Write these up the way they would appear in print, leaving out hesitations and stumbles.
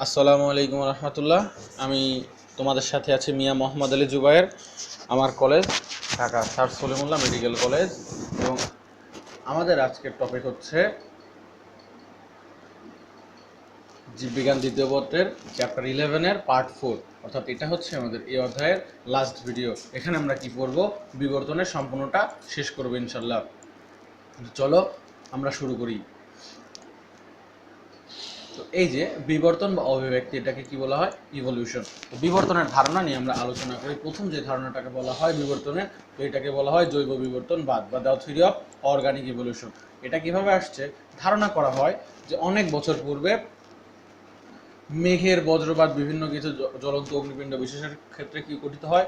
আসসালামু আলাইকুম রহমতুল্লাহ। আমি তোমাদের সাথে আছি মিয়া মোহাম্মদ আলী জুবায়ের। আমার college Dhaka sir Salimullah medical college, এবং আমাদের আজকের টপিক হচ্ছে জীববিজ্ঞান দ্বিতীয় পত্রের চ্যাপ্টার 11-এর পার্ট 4, অর্থাৎ এটা হচ্ছে আমাদের এই অধ্যায়ের লাস্ট ভিডিও। এখানে আমরা কি করব, বিবর্তনের সম্পূর্ণটা শেষ করব ইনশাল্লাহ। চলো আমরা শুরু করি। তো এই যে বিবর্তন বা অভিব্যক্তি, এটাকে কি বলা হয়? ইভলিউশন। তো বিবর্তনের ধারণা নিয়ে আমরা আলোচনা করি। প্রথম যে ধারণাটাকে বলা হয় বিবর্তনের, তো এটাকে বলা হয় জৈব বিবর্তনবাদ বা the theory of organic evolution. এটা কিভাবে আসছে? ধারণা করা হয় যে অনেক বছর পূর্বে মেঘের বজ্রপাত, বিভিন্ন কিছু জ্বলন্ত অগ্নিপিণ্ড বিশেষের ক্ষেত্রে কি গঠিত হয়,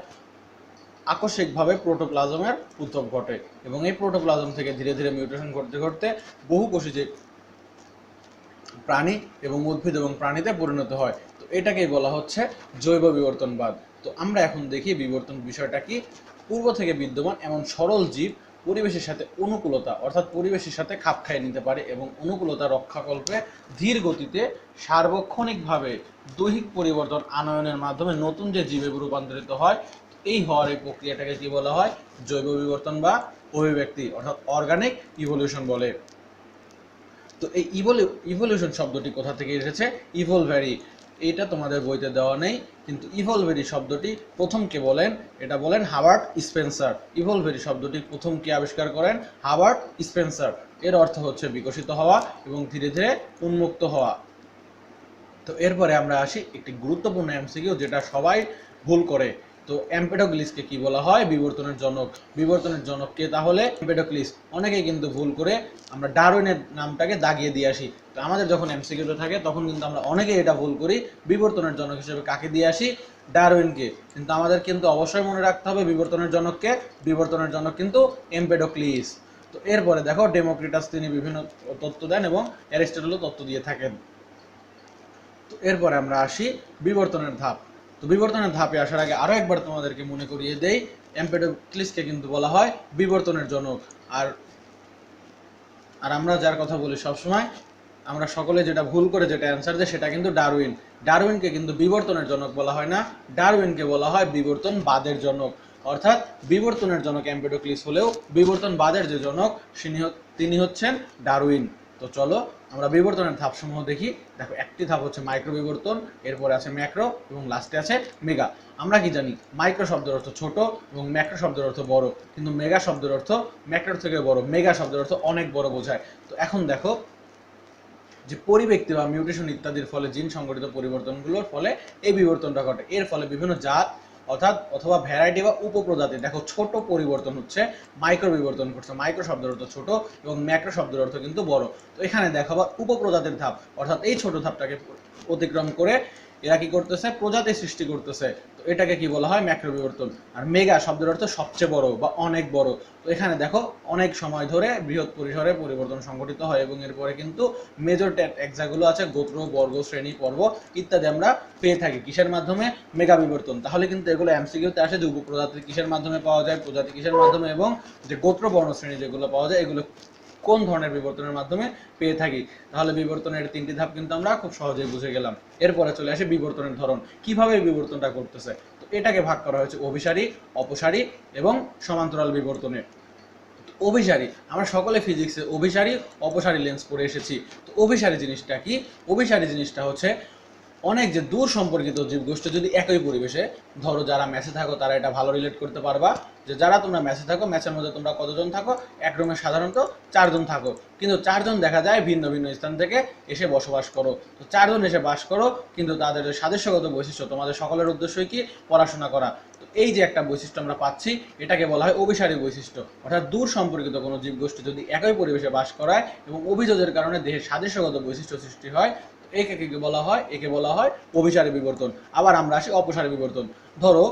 আকস্মিকভাবে প্রোটোপ্লাজমের উদ্ভব ঘটে, এবং এই প্রোটোপ্লাজম থেকে ধীরে ধীরে মিউটেশন ঘটতে ঘটতে বহুকোষী যে প্রাণী এবং উদ্ভিদ এবং প্রাণীতে পরিণত হয়। তো এটাকেই বলা হচ্ছে জৈব বিবর্তনবাদ। তো আমরা এখন দেখি বিবর্তন বিষয়টা কি। পূর্ব থেকে বিদ্যমান এমন সরল জীব পরিবেশের সাথে অনুকূলতা, অর্থাৎ পরিবেশের সাথে খাপ খাইয়ে নিতে পারে এবং অনুকূলতা রক্ষাকল্পে ধীর গতিতে সার্বক্ষণিকভাবে দৈহিক পরিবর্তন আনয়নের মাধ্যমে নতুন যে জীবে রূপান্তরিত হয়, এই হওয়ার এই প্রক্রিয়াটাকে কি বলা হয়? জৈব বিবর্তন বা অভিব্যক্তি, অর্থাৎ অর্গানিক ইভলিউশন বলে। তো এই ইভলিউশন শব্দটি কোথা থেকে এসেছে? ইভলভেরি। এটা তোমাদের বইতে দেওয়া নেই, কিন্তু ইভলভেরি শব্দটি প্রথম কে বলেন? এটা বলেন হাওয়ার্ড স্পেন্সার। ইভলভেরি শব্দটি প্রথম কে আবিষ্কার করেন? Howard Spencer. এর অর্থ হচ্ছে বিকশিত হওয়া এবং ধীরে ধীরে উন্মুক্ত হওয়া। তো এরপরে আমরা আসি একটি গুরুত্বপূর্ণ এমসিকিউ, যেটা সবাই ভুল করে। তো এম্পেডোক্লিসকে কি বলা হয়? বিবর্তনের জনক। বিবর্তনের জনক কে তাহলে? এম্পেডোক্লিস। অনেকেই কিন্তু ভুল করে আমরা ডারউইনের নামটাকে দাগিয়ে দিয়ে আসি। তো আমাদের যখন এমসিকিউটা থাকে তখন কিন্তু আমরা অনেকেই এটা ভুল করি, বিবর্তনের জনক হিসেবে কাকে দিয়ে আসি? ডারউইনকে। কিন্তু আমাদের কিন্তু অবশ্যই মনে রাখতে হবে বিবর্তনের জনককে। বিবর্তনের জনক কিন্তু এম্পেডোক্লিস। তো এরপরে দেখো ডেমোক্রিটাস, তিনি বিভিন্ন তত্ত্ব দেন এবং অ্যারিস্টটলও তত্ত্ব দিয়ে থাকেন। তো এরপরে আমরা আসি বিবর্তনের ধাপ। তো বিবর্তনের ধাপে আসার আগে আরো একবার তোমাদেরকে মনে করিয়ে দেই, এম্পেডোক্লিসকে কিন্তু বলা হয় বিবর্তনের জনক। আর আর আমরা যার কথা বলি সবসময়, আমরা সকলে যেটা ভুল করে যেটা অ্যান্সার দেয়, সেটা কিন্তু ডারউইন। ডারউইনকে কিন্তু বিবর্তনের জনক বলা হয় না, ডারউইনকে বলা হয় বিবর্তনবাদের জনক। অর্থাৎ বিবর্তনের জনক এম্পেডোক্লিস হলেও বিবর্তনবাদের যে জনক তিনি হচ্ছেন ডারউইন। তো চলো আমরা বিবর্তনের ধাপসমূহ দেখি। দেখো, একটি ধাপ হচ্ছে মাইক্রো বিবর্তন, এরপরে আছে ম্যাক্রো, এবং লাস্টে আছে মেগা। আমরা কি জানি? মাইক্রো শব্দের অর্থ ছোট এবং ম্যাক্রো শব্দের অর্থ বড়, কিন্তু মেগা শব্দের অর্থ ম্যাক্রোর থেকে বড়। মেগা শব্দের অর্থ অনেক বড় বোঝায়। তো এখন দেখো যে পরিব্যক্তি বা মিউটেশন ইত্যাদির ফলে জিন সংঘটিত পরিবর্তনগুলোর ফলে এই বিবর্তনটা ঘটে। এর ফলে বিভিন্ন জাত অথবা ভ্যারাইটি বা উপপ্রজাতি, দেখো ছোট পরিবর্তন হচ্ছে, মাইক্রো বিবর্তন ঘটছে। মাইক্রো শব্দের অর্থ ছোট এবং ম্যাক্রো শব্দের অর্থ কিন্তু বড়। তো এখানে দেখো বা উপপ্রজাতির ধাপ, অর্থাৎ এই ছোট ধাপটাকে অতিক্রম করে এরা কি করতেছে? প্রজাতি সৃষ্টি করতেছে। তো এটাকে কি বলা হয়? ম্যাক্রো বিবর্তন। আর মেগা শব্দের অর্থ সবচেয়ে বড় বা অনেক বড়। তো এখানে দেখো অনেক সময় ধরে বৃহৎ পরিসরে পরিবর্তন সংঘটিত হয়, এবং এরপরে কিন্তু মেজর এক্সাগুলো আছে, গোত্র, বর্গ, শ্রেণী, পর্ব ইত্যাদি আমরা পেয়ে থাকি। কিসের মাধ্যমে? মেগা বিবর্তন। তাহলে কিন্তু এগুলো এমসিকিউতে আসে যে উপপ্রজাতি কিসের মাধ্যমে পাওয়া যায়, প্রজাতি কিসের মাধ্যমে, এবং যে গোত্র, বর্ণ, শ্রেণী যেগুলো পাওয়া যায়, এগুলো কোন ধরনের বিবর্তনের মাধ্যমে পেয়ে থাকি। তাহলে বিবর্তনের তিনটি ধাপ কিন্তু আমরা খুব সহজেই বুঝে গেলাম। এরপরে চলে আসে বিবর্তনের ধরন, কিভাবে বিবর্তনটা করতেছে। তো এটাকে ভাগ করা হয়েছে অভিসারী, অপসারী এবং সমান্তরাল বিবর্তনে। অভিসারী, আমরা সকলে ফিজিক্সে অভিসারী অপসারী লেন্স পড়ে এসেছি। তো অভিসারী জিনিসটা কি? অভিসারী জিনিসটা হচ্ছে অনেক যে দূর সম্পর্কিত জীবগোষ্ঠী যদি একই পরিবেশে, ধরো যারা ম্যাচে থাকো তারা এটা ভালো রিলেট করতে পারবা, যে যারা তোমরা ম্যাচে থাকো, ম্যাচের মধ্যে তোমরা কতজন থাকো? এক রুমে সাধারণত 4 জন থাকো, কিন্তু 4 জন দেখা যায় ভিন্ন ভিন্ন স্থান থেকে এসে বসবাস করো। তো 4 জন এসে বাস করো, কিন্তু তাদের সাদৃশ্যগত বৈশিষ্ট্য, তোমাদের সকলের উদ্দেশ্যই কি? পড়াশোনা করা। তো এই যে একটা বৈশিষ্ট্য আমরা পাচ্ছি, এটাকে বলা হয় অভিসারী বৈশিষ্ট্য। অর্থাৎ দূর সম্পর্কিত কোনো জীবগোষ্ঠী যদি একই পরিবেশে বাস করায় এবং অভিযোগের কারণে দেহের সাদৃশ্যগত বৈশিষ্ট্য সৃষ্টি হয়, একে বলা হয়, একে বলা হয় অভিসারী বিবর্তন। আবার আমরা আসি অপসারী বিবর্তন। ধরো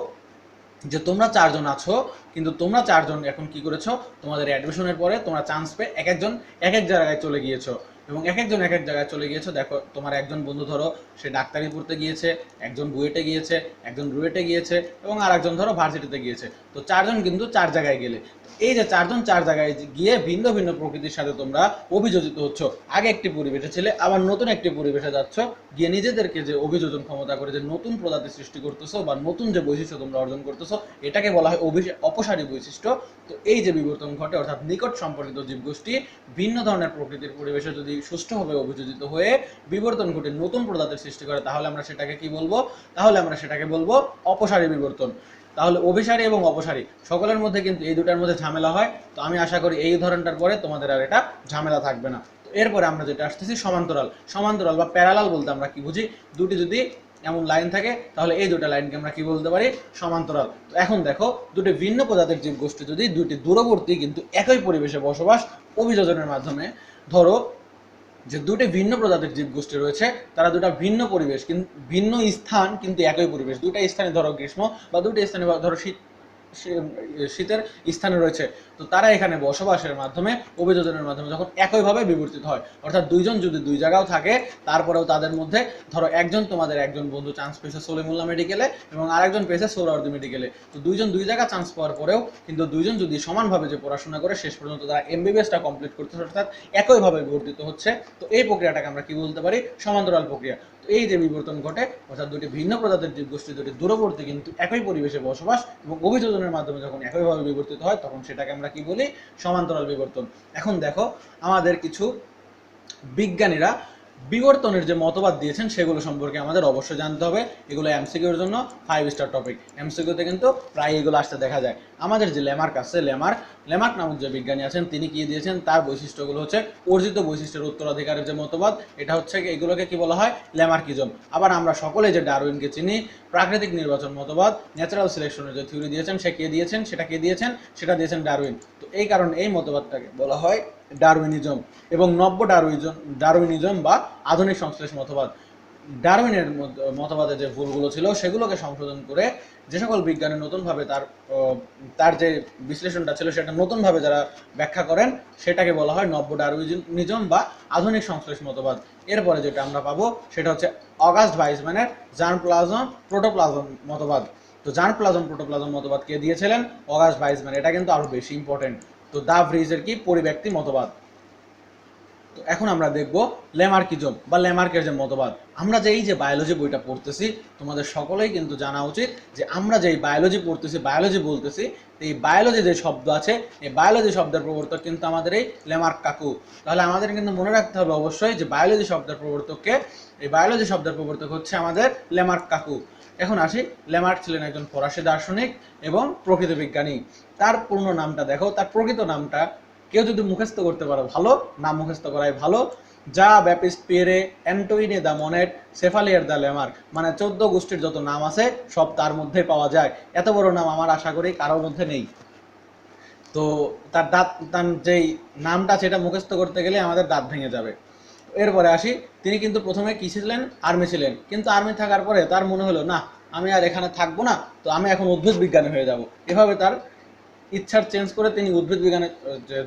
যে তোমরা 4 জন আছো, কিন্তু তোমরা 4 জন এখন কি করেছো? তোমাদের অ্যাডমিশনের পরে তোমরা চান্স পেয়ে এক একজন এক এক জায়গায় চলে গিয়েছো। এবং এক একজন এক এক জায়গায় চলে গিয়েছো। দেখো তোমার একজন বন্ধু ধরো সে ডাক্তারি পড়তে গিয়েছে, একজন বুয়েটে গিয়েছে, একজন রুয়েটে গিয়েছে এবং আর একজন ধরো ভার্সিটিতে গিয়েছে। তো চারজন কিন্তু চার জায়গায় গেলে, এই যে চারজন চার জায়গায় গিয়ে ভিন্ন ভিন্ন প্রকৃতির সাথে তোমরা অভিযোজিত হচ্ছ। আগে একটি পরিবেশে ছিলে, আবার নতুন একটি পরিবেশে যাচ্ছ, গিয়ে নিজেদেরকে যে অভিযোজন ক্ষমতা করে যে নতুন প্রজাতি সৃষ্টি করতেছো বা নতুন যে বৈশিষ্ট্য তোমরা অর্জন করতেছো, এটাকে বলা হয় অপসারী বৈশিষ্ট্য। তো এই যে বিবর্তন ঘটে, অর্থাৎ নিকট সম্পর্কিত জীবগোষ্ঠী ভিন্ন ধরনের প্রকৃতির পরিবেশে যদি সুষ্ঠুভাবে অভিযোজিত হয়ে বিবর্তন ঘটে নতুন প্রজাতির সৃষ্টি করে, তাহলে আমরা সেটাকে কি বলবো? তাহলে আমরা সেটাকে বলবো অপসারী বিবর্তন। তাহলে অভিসারী এবং অপসারী সকলের মধ্যে কিন্তু এই দুটার মধ্যে ঝামেলা হয়। তো আমি আশা করি এই উদাহরণটার পরে তোমাদের আর এটা ঝামেলা থাকবে না। তো এরপরে আমরা যেটা আসতেছি সমান্তরাল। সমান্তরাল বা প্যারালাল বলতে আমরা কি বুঝি? দুটি যদি এমন লাইন থাকে তাহলে এই দুটো লাইনকে আমরা কি বলতে পারি? সমান্তরাল। তো এখন দেখো, দুটি ভিন্ন প্রজাতির জীবগোষ্ঠী যদি দুটি দূরবর্তী কিন্তু একই পরিবেশে বসবাস অভিযোজনের মাধ্যমে, ধরো যে দুটি ভিন্ন প্রজাতির জীবগোষ্ঠী রয়েছে, তারা দুটা ভিন্ন পরিবেশ কিন্তু ভিন্ন স্থান কিন্তু একই পরিবেশ, দুটা স্থানে ধরো গ্রীষ্ম বা দুটি স্থানে ধরো শীতের স্থানে রয়েছে। তো তারা এখানে বসবাসের মাধ্যমে অভিযোজনের মাধ্যমে যখন একইভাবে বিবর্তিত হয়, অর্থাৎ দুইজন যদি দুই জায়গাও থাকে তারপরেও তাদের মধ্যে ধরো একজন তোমাদের একজন বন্ধু চান্স পেয়েছে সলিমুল্লাহ মেডিকেলে এবং আরেকজন পেয়েছে সোহরাওয়ার্দী মেডিকেলে। তো দুইজন দুই জায়গা চান্স পাওয়ার পরেও কিন্তু দুইজন যদি সমানভাবে যে পড়াশোনা করে শেষ পর্যন্ত তারা এমবিবিএসটা কমপ্লিট করতেছে, অর্থাৎ একইভাবে বিবর্তিত হচ্ছে, তো এই প্রক্রিয়াটাকে আমরা কি বলতে পারি? সমান্তরাল প্রক্রিয়া। তো এই যে বিবর্তন ঘটে, অর্থাৎ দুটি ভিন্ন প্রজাতির জীবগোষ্ঠী দুটি দূরবর্তী কিন্তু একই পরিবেশে বসবাস এবং অভিযোজনের মাধ্যমে যখন একইভাবে বিবর্তিত হয়, তখন সেটাকে আমরা কি বলি? সমান্তরাল বিবর্তন। এখন দেখো, আমাদের কিছু বিজ্ঞানীরা বিবর্তনের যে মতবাদ দিয়েছেন সেগুলো সম্পর্কে আমাদের অবশ্যই জানতে হবে। এগুলো এমসিকিউর জন্য 5 স্টার টপিক। এমসিকিউতে কিন্তু প্রায় এগুলো আসতে দেখা যায়। আমাদের যে ল্যামার্ক আছে, ল্যামার্ক নামক যে বিজ্ঞানী আছেন, তিনি কি দিয়েছেন? তার বৈশিষ্ট্যগুলো হচ্ছে অর্জিত বৈশিষ্ট্যের উত্তরাধিকারের যে মতবাদ, এটা হচ্ছে এগুলোকে কি বলা হয়? ল্যামার্কিজম। আবার আমরা সকলে যে ডারউইনকে চিনি, প্রাকৃতিক নির্বাচন মতবাদ, ন্যাচারাল সিলেকশনের যে থিওরি দিয়েছেন, সে কে দিয়েছেন? সেটা দিয়েছেন ডারউইন। তো এই কারণে এই মতবাদটাকে বলা হয় ডারউইনিজম। এবং নব্য ডারউইনিজম বা আধুনিক সংশ্লেষ মতবাদ। ডারউইনের মতবাদে যে ভুলগুলো ছিল সেগুলোকে সংশোধন করে যে সকল বিজ্ঞানী নতুনভাবে তার যে বিশ্লেষণটা ছিল সেটা নতুনভাবে যারা ব্যাখ্যা করেন, সেটাকে বলা হয় নব্য ডারউইনিজম বা আধুনিক সংশ্লেষ মতবাদ। এরপরে যেটা আমরা পাবো সেটা হচ্ছে অগাস্ট ভাইসম্যানের জার্মপ্লাজম প্রোটোপ্লাজম মতবাদ। তো জার্মপ্লাজম প্রোটোপ্লাজম মতবাদ কে দিয়েছিলেন? August Weismann. এটা কিন্তু আরো বেশি ইম্পর্টেন্ট। তো দা ভ্রিজের কি পরিব্যক্তি মতবাদ। তো এখন আমরা দেখব ল্যামার্কিজম বা ল্যামার্কের যে মতবাদ। আমরা যে এই যে বায়োলজি বইটা পড়তেছি, তোমাদের সকলেই কিন্তু জানা উচিত যে আমরা যে বায়োলজি পড়তেছি, বায়োলজি বলতেছি, এই বায়োলজি যে শব্দ আছে, এই বায়োলজি শব্দের প্রবর্তক কিন্তু আমাদের এই ল্যামার্ক কাকু। তাহলে আমাদের কিন্তু মনে রাখতে হবে অবশ্যই যে বায়োলজি শব্দের প্রবর্তককে, এই বায়োলজি শব্দের প্রবর্তক হচ্ছে আমাদের ল্যামার্ক কাকু। এখন আসি, ল্যামার্ক ছিলেন একজন ফরাসি দার্শনিক এবং প্রকৃতি বিজ্ঞানী। তার পূর্ণ নামটা দেখো, তার প্রকৃত নামটা কেউ যদি মুখস্থ করতে পারো ভালো, নাম মুখস্থ করাই ভালো। যা Baptiste Pierre Antoine de Monet chevalier de Lamarck, মানে 14 গোষ্ঠীর যত নাম আছে সব তার মধ্যে পাওয়া যায়। এত বড় নাম আমার আশা করি কারোর মধ্যে নেই। তো তার যেই নামটা সেটা মুখস্থ করতে গেলে আমাদের দাঁত ভেঙে যাবে। এরপরে আসি, তিনি কিন্তু প্রথমে কি ছিলেন? আর্মি ছিলেন। কিন্তু আর্মি থাকার পরে তার মনে হলো না, আমি আর এখানে থাকবো না, তো আমি এখন উদ্ভিদ বিজ্ঞানী হয়ে যাব। এভাবে তার ইচ্ছার চেঞ্জ করে তিনি উদ্ভিদ বিজ্ঞানের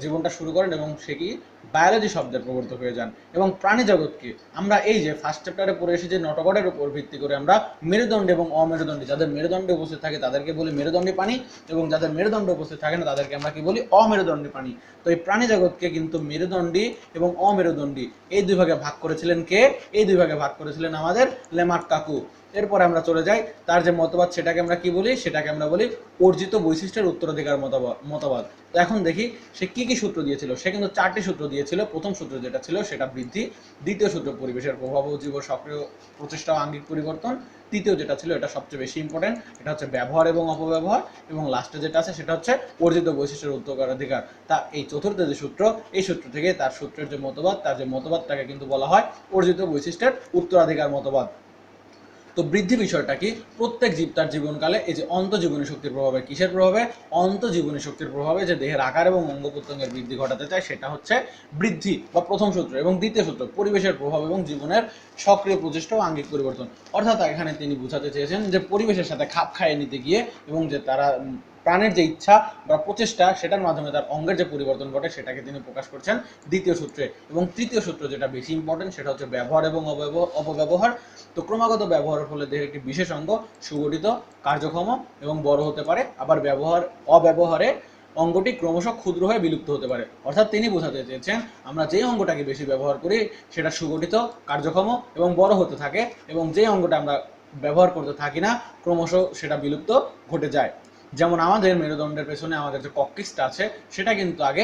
জীবনটা শুরু করেন এবং সে কি বায়োলজি শব্দের প্রবর্তক হয়ে যান। এবং প্রাণী জগৎকে আমরা এই যে ফার্স্ট চ্যাপ্টারে পড়ে এসেছি, নটগডের উপর ভিত্তি করে আমরা মেরুদণ্ডী এবং অমেরুদণ্ডী, যাদের মেরুদণ্ডে উপস্থিত থাকে তাদেরকে বলি মেরুদণ্ডী প্রাণী, এবং যাদের মেরুদণ্ডে উপস্থিত থাকে না তাদেরকে আমরা কি বলি? অমেরুদণ্ডী প্রাণী। তো এই প্রাণী জগৎকে কিন্তু মেরুদণ্ডী এবং অমেরুদণ্ডী এই দুই ভাগে ভাগ করেছিলেন কে? এই দুই ভাগে ভাগ করেছিলেন আমাদের ল্যামার্ক কাকু। এরপরে আমরা চলে যাই, তার যে মতবাদ সেটাকে আমরা কি বলি? সেটাকে আমরা বলি অর্জিত বৈশিষ্ট্যের উত্তরাধিকার মতবাদ। তো এখন দেখি সে কি কি সূত্র দিয়েছিল। সে কিন্তু 4টি সূত্র দিয়েছিল। প্রথম সূত্র যেটা ছিল সেটা বৃদ্ধি, দ্বিতীয় সূত্র পরিবেশের প্রভাব ও জীব সক্রিয় প্রচেষ্টা ও আঙ্গিক পরিবর্তন, তৃতীয় যেটা ছিল এটা সবচেয়ে বেশি ইম্পর্টেন্ট, এটা হচ্ছে ব্যবহার এবং অপব্যবহার, এবং লাস্টে যেটা আছে সেটা হচ্ছে অর্জিত বৈশিষ্ট্যের উত্তরাধিকার। তা এই চতুর্থ যে সূত্র, এই সূত্র থেকে তার সূত্রের যে মতবাদ, তার যে মতবাদটাকে কিন্তু বলা হয় অর্জিত বৈশিষ্ট্যের উত্তরাধিকার মতবাদ। তো বৃদ্ধি বিষয়টা কি? প্রত্যেক জীব তার জীবনকালে এই যে অন্তঃজীবনী শক্তির প্রভাবে, কিসের প্রভাবে? অন্তঃজীবনী শক্তির প্রভাবে যে দেহের আকার এবং অঙ্গ প্রত্যঙ্গের বৃদ্ধি ঘটাতে চায়, সেটা হচ্ছে বৃদ্ধি বা প্রথম সূত্র। এবং দ্বিতীয় সূত্র পরিবেশের প্রভাব এবং জীবনের সক্রিয় প্রচেষ্টা ও আঙ্গিক পরিবর্তন। অর্থাৎ এখানে তিনি বোঝাতে চেয়েছেন যে পরিবেশের সাথে খাপ খাইয়ে নিতে গিয়ে এবং যে তারা প্রাণের যে ইচ্ছা বা প্রচেষ্টা সেটার মাধ্যমে তার অঙ্গের যে পরিবর্তন ঘটে সেটাকে তিনি প্রকাশ করছেন দ্বিতীয় সূত্রে। এবং তৃতীয় সূত্র যেটা বেশি ইম্পর্টেন্ট সেটা হচ্ছে ব্যবহার এবং অপব্যবহার। তো ক্রমাগত ব্যবহারের ফলে দেহের একটি বিশেষ অঙ্গ সুগঠিত, কার্যক্ষম এবং বড় হতে পারে, আবার অব্যবহারে অঙ্গটি ক্রমশ ক্ষুদ্র হয়ে বিলুপ্ত হতে পারে। অর্থাৎ তিনি বোঝাতে চেয়েছেন আমরা যে অঙ্গটাকে বেশি ব্যবহার করি সেটা সুগঠিত, কার্যক্ষম এবং বড় হতে থাকে, এবং যে অঙ্গটা আমরা ব্যবহার করতে থাকি না ক্রমশ সেটা বিলুপ্ত ঘটে যায়। যেমন আমাদের মেরুদণ্ডের পেছনে আমাদের যে ককটিক্সটা আছে সেটা কিন্তু আগে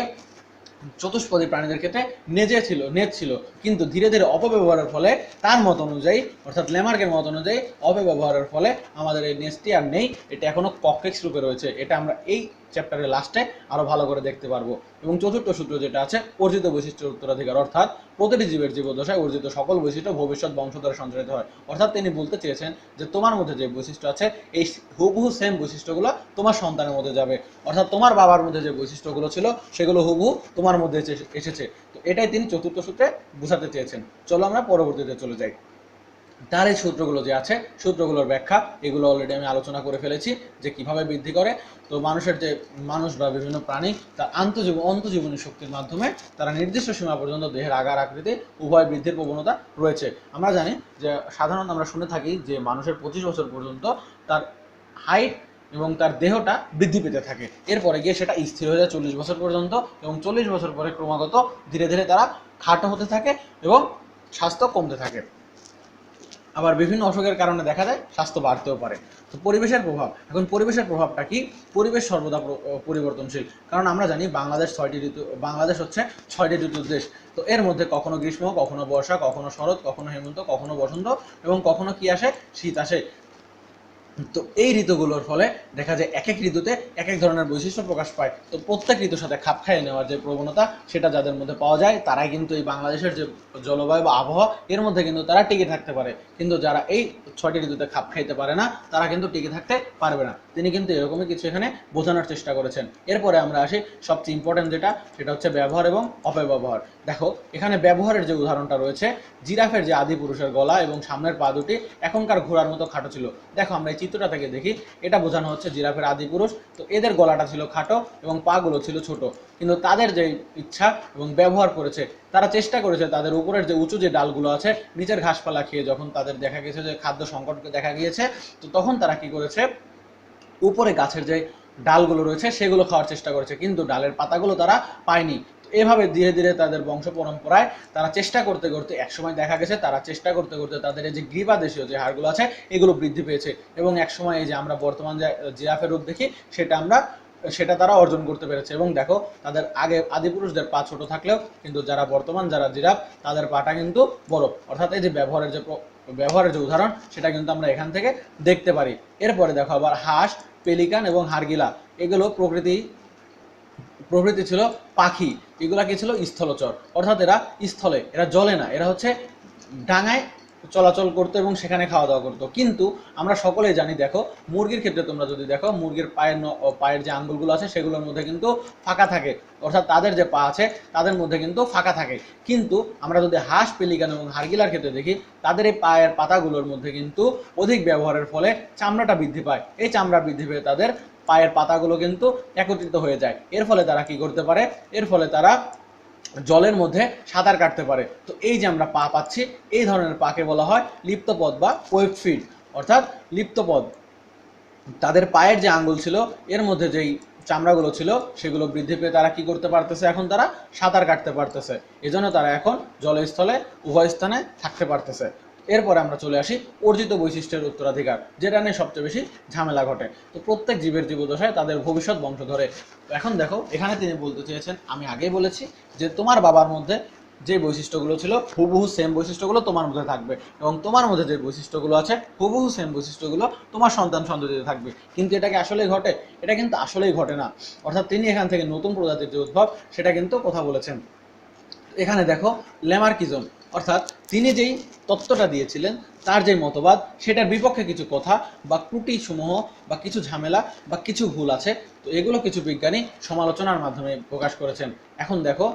চতুষ্পদী প্রাণীদের ক্ষেত্রে নেজ ছিল, কিন্তু ধীরে ধীরে অপব্যবহারের ফলে তার মত অনুযায়ী অর্থাৎ ল্যামার্কের মত অনুযায়ী অপব্যবহারের ফলে আমাদের এই নেজটি আর নেই, এটা এখনো ককটেক্স রূপে রয়েছে। এটা আমরা এই চ্যাপ্টারের লাস্টে আরো ভালো করে দেখতে পারবো। এবং চতুর্থ সূত্র যেটা আছে অর্জিত বৈশিষ্ট্যের উত্তরাধিকার, অর্থাৎ প্রতিটি জীবের জীবদশায় অর্জিত সকল বৈশিষ্ট্য ভবিষ্যৎ বংশধরে সঞ্চারিত হয়। অর্থাৎ তিনি বলতে চেয়েছেন যে তোমার মধ্যে যে বৈশিষ্ট্য আছে এই হুবহু সেম বৈশিষ্ট্যগুলো তোমার সন্তানের মধ্যে যাবে, অর্থাৎ তোমার বাবার মধ্যে যে বৈশিষ্ট্যগুলো ছিল সেগুলো হুবহু তোমার মধ্যে এসেছে। তো এটাই তিনি চতুর্থ সূত্রে বোঝাতে চেয়েছেন। চলো আমরা পরবর্তীতে চলে যাই। তার এই সূত্রগুলো যে আছে সূত্রগুলোর ব্যাখ্যা এগুলো অলরেডি আমি আলোচনা করে ফেলেছি যে কিভাবে বৃদ্ধি করে। তো মানুষ বা বিভিন্ন প্রাণী তার অন্তঃজীবনী শক্তির মাধ্যমে তারা নির্দিষ্ট সীমা পর্যন্ত দেহের আকার আকৃতি উভয় বৃদ্ধির প্রবণতা রয়েছে। আমরা জানি যে সাধারণত আমরা শুনে থাকি যে মানুষের 25 বছর পর্যন্ত তার হাইট এবং তার দেহটা বৃদ্ধি পেতে থাকে, এরপরে গিয়ে সেটা স্থির হয়ে যায় 40 বছর পর্যন্ত, এবং 40 বছর পরে ক্রমাগত ধীরে ধীরে তারা খাটো হতে থাকে এবং স্বাস্থ্য কমতে থাকে। আবার বিভিন্ন অসুখের কারণে দেখা যায় স্বাস্থ্য বাড়তেও পারে। তো পরিবেশের প্রভাব, এখন পরিবেশের প্রভাবটা কি? পরিবেশ সর্বদা পরিবর্তনশীল, কারণ আমরা জানি বাংলাদেশ হচ্ছে 6টি ঋতুর দেশ। তো এর মধ্যে কখনো গ্রীষ্ম, কখনো বর্ষা, কখনো শরৎ, কখনো হেমন্ত, কখনো বসন্ত এবং কখনো কি আসে, শীত আসে। তো এই ঋতুগুলোর ফলে দেখা যায় এক এক ঋতুতে এক এক ধরনের বৈশিষ্ট্য প্রকাশ পায়। তো প্রত্যেক ঋতুর সাথে খাপ খাইয়ে নেওয়ার যে প্রবণতা সেটা যাদের মধ্যে পাওয়া যায় তারাই কিন্তু এই বাংলাদেশের যে জলবায়ু বা আবহাওয়া এর মধ্যে কিন্তু তারা টিকে থাকতে পারে। কিন্তু যারা এই 6টি ঋতুতে খাপ খাইতে পারে না তারা কিন্তু টিকে থাকতে পারবে না। তিনি কিন্তু এরকমই কিছু এখানে বোঝানোর চেষ্টা করেছেন। এরপরে আমরা আসি সবচেয়ে ইম্পর্টেন্ট যেটা, সেটা হচ্ছে ব্যবহার এবং অপব্যবহার। দেখো এখানে ব্যবহারের যে উদাহরণটা রয়েছে, জিরাফের যে আদি পুরুষের গলা এবং সামনের পা দুটি এখনকার ঘোড়ার মতো খাটো ছিল। দেখো আমরা এই চিত্রটা থেকে দেখি, এটা বোঝানো হচ্ছে জিরাফের আদি পুরুষ। তো এদের গলাটা ছিল খাটো এবং পাগুলো ছিল ছোট, কিন্তু তাদের যে ইচ্ছা এবং ব্যবহার করেছে, তারা চেষ্টা করেছে তাদের উপরের যে উঁচু যে ডালগুলো আছে নিচের ঘাসপালা খেয়ে যখন তাদের দেখা গেছে যে খাদ্য সংকট দেখা গিয়েছে, তো তখন তারা কি করেছে উপরে গাছের যে ডালগুলো রয়েছে সেগুলো খাওয়ার চেষ্টা করেছে, কিন্তু ডালের পাতাগুলো তারা পায়নি। এভাবে ধীরে ধীরে তাদের বংশ পরম্পরায় তারা চেষ্টা করতে করতে একসময় দেখা গেছে তারা চেষ্টা করতে করতে তাদের এই যে গ্রীবাদেশীয় যে হাড়গুলো আছে এগুলো বৃদ্ধি পেয়েছে, এবং একসময় এই যে আমরা বর্তমান যে জিরাফের রূপ দেখি সেটা তারা অর্জন করতে পেরেছে। এবং দেখো তাদের আগে আদিপুরুষদের পা ছোট থাকলেও কিন্তু যারা জিরাফ তাদের পাটা কিন্তু বড়, অর্থাৎ এই যে ব্যবহারের যে উদাহরণ সেটা কিন্তু আমরা এখান থেকে দেখতে পারি। এরপরে দেখো আবার হাঁস, পেলিকান এবং হারগিলা এগুলো প্রভৃতি ছিল পাখি। এগুলা কি ছিল? স্থলচর, অর্থাৎ এরা জলে না, এরা হচ্ছে ডাঙায় চলাচল করতো এবং সেখানে খাওয়া দাওয়া করতো। কিন্তু আমরা সকলেই জানি, দেখো মুরগির ক্ষেত্রে তোমরা যদি দেখো মুরগির পায়ের যে আঙ্গুলগুলো আছে সেগুলোর মধ্যে কিন্তু ফাঁকা থাকে, অর্থাৎ তাদের যে পা আছে তাদের মধ্যে কিন্তু ফাঁকা থাকে। কিন্তু আমরা যদি হাঁস, পেলিকান এবং হারগিলার ক্ষেত্রে দেখি তাদের এই পায়ের পাতাগুলোর মধ্যে কিন্তু অধিক ব্যবহারের ফলে চামড়াটা বৃদ্ধি পায়। এই চামড়া বৃদ্ধি পেয়ে তাদের পায়ের পাতাগুলো কিন্তু একত্রিত হয়ে যায়। এর ফলে তারা কি করতে পারে? এর ফলে তারা জলের মধ্যে সাঁতার কাটতে পারে। তো এই যে আমরা পা পাচ্ছি এই ধরনের পাকে বলা হয় লিপ্তপদ বা ওয়েব ফিট, অর্থাৎ লিপ্তপদ। তাদের পায়ের যে আঙ্গুল ছিল এর মধ্যে যেই চামড়াগুলো ছিল সেগুলো বৃদ্ধি পেয়ে তারা কি করতে পারতেছে? এখন তারা সাঁতার কাটতে পারতেছে। এজন্য তারা এখন জলস্থলে উভয় স্থানে থাকতে পারতেছে। এরপরে আমরা চলে আসি অর্জিত বৈশিষ্ট্যের উত্তরাধিকার, যেটা নিয়ে সবচেয়ে বেশি ঝামেলা ঘটে। তো প্রত্যেক জীবের জীবদশায় তাদের ভবিষ্যৎ বংশ ধরে। তো এখন দেখো এখানে তিনি বলতে চেয়েছেন, আমি আগেই বলেছি যে তোমার বাবার মধ্যে যে বৈশিষ্ট্যগুলো ছিল হুবহু সেম বৈশিষ্ট্যগুলো তোমার মধ্যে থাকবে, এবং তোমার মধ্যে যে বৈশিষ্ট্যগুলো আছে হুবহু সেম বৈশিষ্ট্যগুলো তোমার সন্তান সন্ততিতে থাকবে। কিন্তু এটা কি আসলেই ঘটে? এটা কিন্তু আসলেই ঘটে না। অর্থাৎ তিনি এখান থেকে নতুন প্রজাতির যে উদ্ভব সেটা কিন্তু কথা বলেছেন। এখানে দেখো ল্যামার্কিজম, অর্থাৎ তিনি যেই তত্ত্বটা দিয়েছিলেন তার যে মতবাদ সেটার বিপক্ষে কিছু কথা বা ত্রুটি সমূহ বা কিছু ঝামেলা বা কিছু ভুল আছে। তো এগুলো কিছু বিজ্ঞানী সমালোচনার মাধ্যমে প্রকাশ করেছেন। এখন দেখো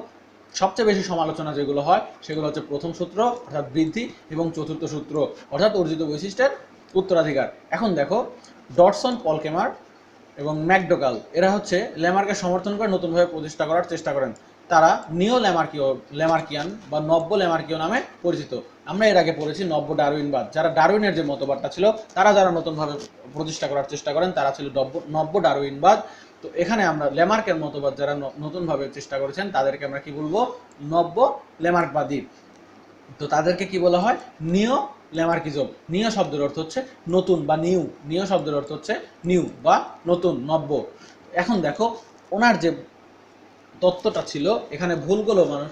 সবচেয়ে বেশি সমালোচনা যেগুলো হয় সেগুলো হচ্ছে প্রথম সূত্র অর্থাৎ বৃদ্ধি এবং চতুর্থ সূত্র অর্থাৎ অর্জিত বৈশিষ্ট্যের উত্তরাধিকার। এখন দেখো ডটসন, পলকেমার এবং ম্যাকডোগাল এরা হচ্ছে ল্যামার্ককে সমর্থন করে নতুনভাবে প্রতিষ্ঠা করার চেষ্টা করেন। তারা নিও ল্যামার্কিয়ান বা নব্য ল্যামার্কীয় নামে পরিচিত। আমরা এর আগে পড়েছি নব্য ডারউইনবাদ, যারা ডারউইনের যে মতবাদটা ছিল তারা যারা নতুনভাবে প্রতিষ্ঠা করার চেষ্টা করেন তারা ছিল নব্য ডারউইনবাদ। তো এখানে আমরা ল্যামার্কের মতবাদ যারা নতুনভাবে চেষ্টা করেছেন তাদেরকে আমরা কি বলবো, নব্য ল্যামার্কবাদী। তো তাদেরকে কি বলা হয়, নিও ল্যামার্কিজম। নিও শব্দের অর্থ হচ্ছে নতুন বা নিউ, নিও শব্দের অর্থ হচ্ছে নিউ বা নতুন, নব্য। এখন দেখো ওনার যে তত্ত্বটা ছিল এখানে ভুলগুলো মানুষ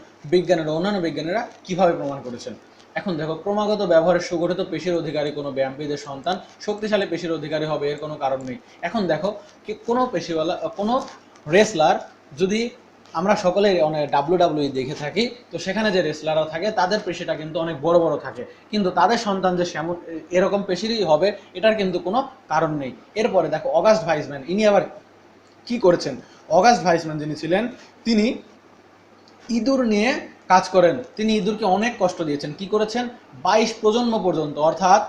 অন্যান্য বিজ্ঞানীরা কিভাবে প্রমাণ করেছেন। এখন দেখো, ক্রমাগত ব্যবহারের সুগঠিত পেশির অধিকারী কোনো ব্যায়ামবিদের সন্তান শক্তিশালী পেশির অধিকারী হবে এর কোনো কারণ নেই। এখন দেখো কি কোনো পেশিওয়ালা কোনো রেসলার, যদি আমরা সকলেই অনেক WWE দেখে থাকি, তো সেখানে যে রেসলাররা থাকে তাদের পেশিটা কিন্তু অনেক বড় বড় থাকে, কিন্তু তাদের সন্তান যে এরকম পেশিরই হবে এটার কিন্তু কোনো কারণ নেই। এরপরে দেখো অগাস্ট ভাইসম্যান, ইনি আবার কি করেছেন। অগাস্ট ভাইসম্যান যিনি ছিলেন তিনি ইঁদুর নিয়ে কাজ করেন। তিনি ইঁদুরকে অনেক কষ্ট দিয়েছেন। কি করেছেন, 22 প্রজন্ম পর্যন্ত। অর্থাৎ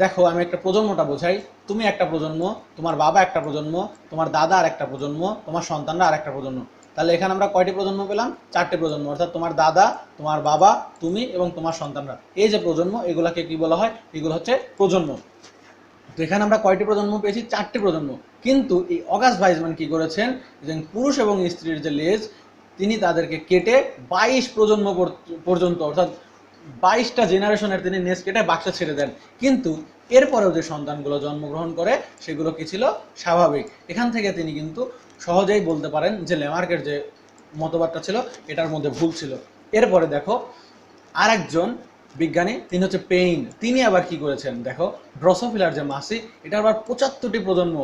দেখো আমি একটা প্রজন্মটা বোঝাই, তুমি একটা প্রজন্ম, তোমার বাবা একটা প্রজন্ম, তোমার দাদা আর একটা প্রজন্ম, তোমার সন্তানরা আর একটা প্রজন্ম। তাহলে এখানে আমরা কয়টি প্রজন্ম পেলাম, 4টে প্রজন্ম। অর্থাৎ তোমার দাদা, তোমার বাবা, তুমি এবং তোমার সন্তানরা, এই যে প্রজন্ম, এগুলাকে কি বলা হয়, এগুলো হচ্ছে প্রজন্ম। তো এখানে আমরা কয়টি প্রজন্ম পেয়েছি, 4টে প্রজন্ম। কিন্তু এই অগাস্ট ভাইসম্যান কি করেছেন, যে পুরুষ এবং স্ত্রীর যে লেজ, তিনি তাদেরকে কেটে 22 প্রজন্ম পর্যন্ত, অর্থাৎ 22টা জেনারেশনের তিনি নেজ কেটে বাক্সে ছেড়ে দেন। কিন্তু এরপরেও যে সন্তানগুলো জন্মগ্রহণ করে সেগুলো কি ছিল, স্বাভাবিক। এখান থেকে তিনি কিন্তু সহজেই বলতে পারেন যে ল্যামার্কের যে মতবাদটা ছিল এটার মধ্যে ভুল ছিল। এরপরে দেখো আরেকজন বিজ্ঞানী, তিনি হচ্ছে পেইন। তিনি আবার কি করেছেন, দেখো ড্রসোফিলার যে মাছি, এটা আবার 75টি প্রজন্ম,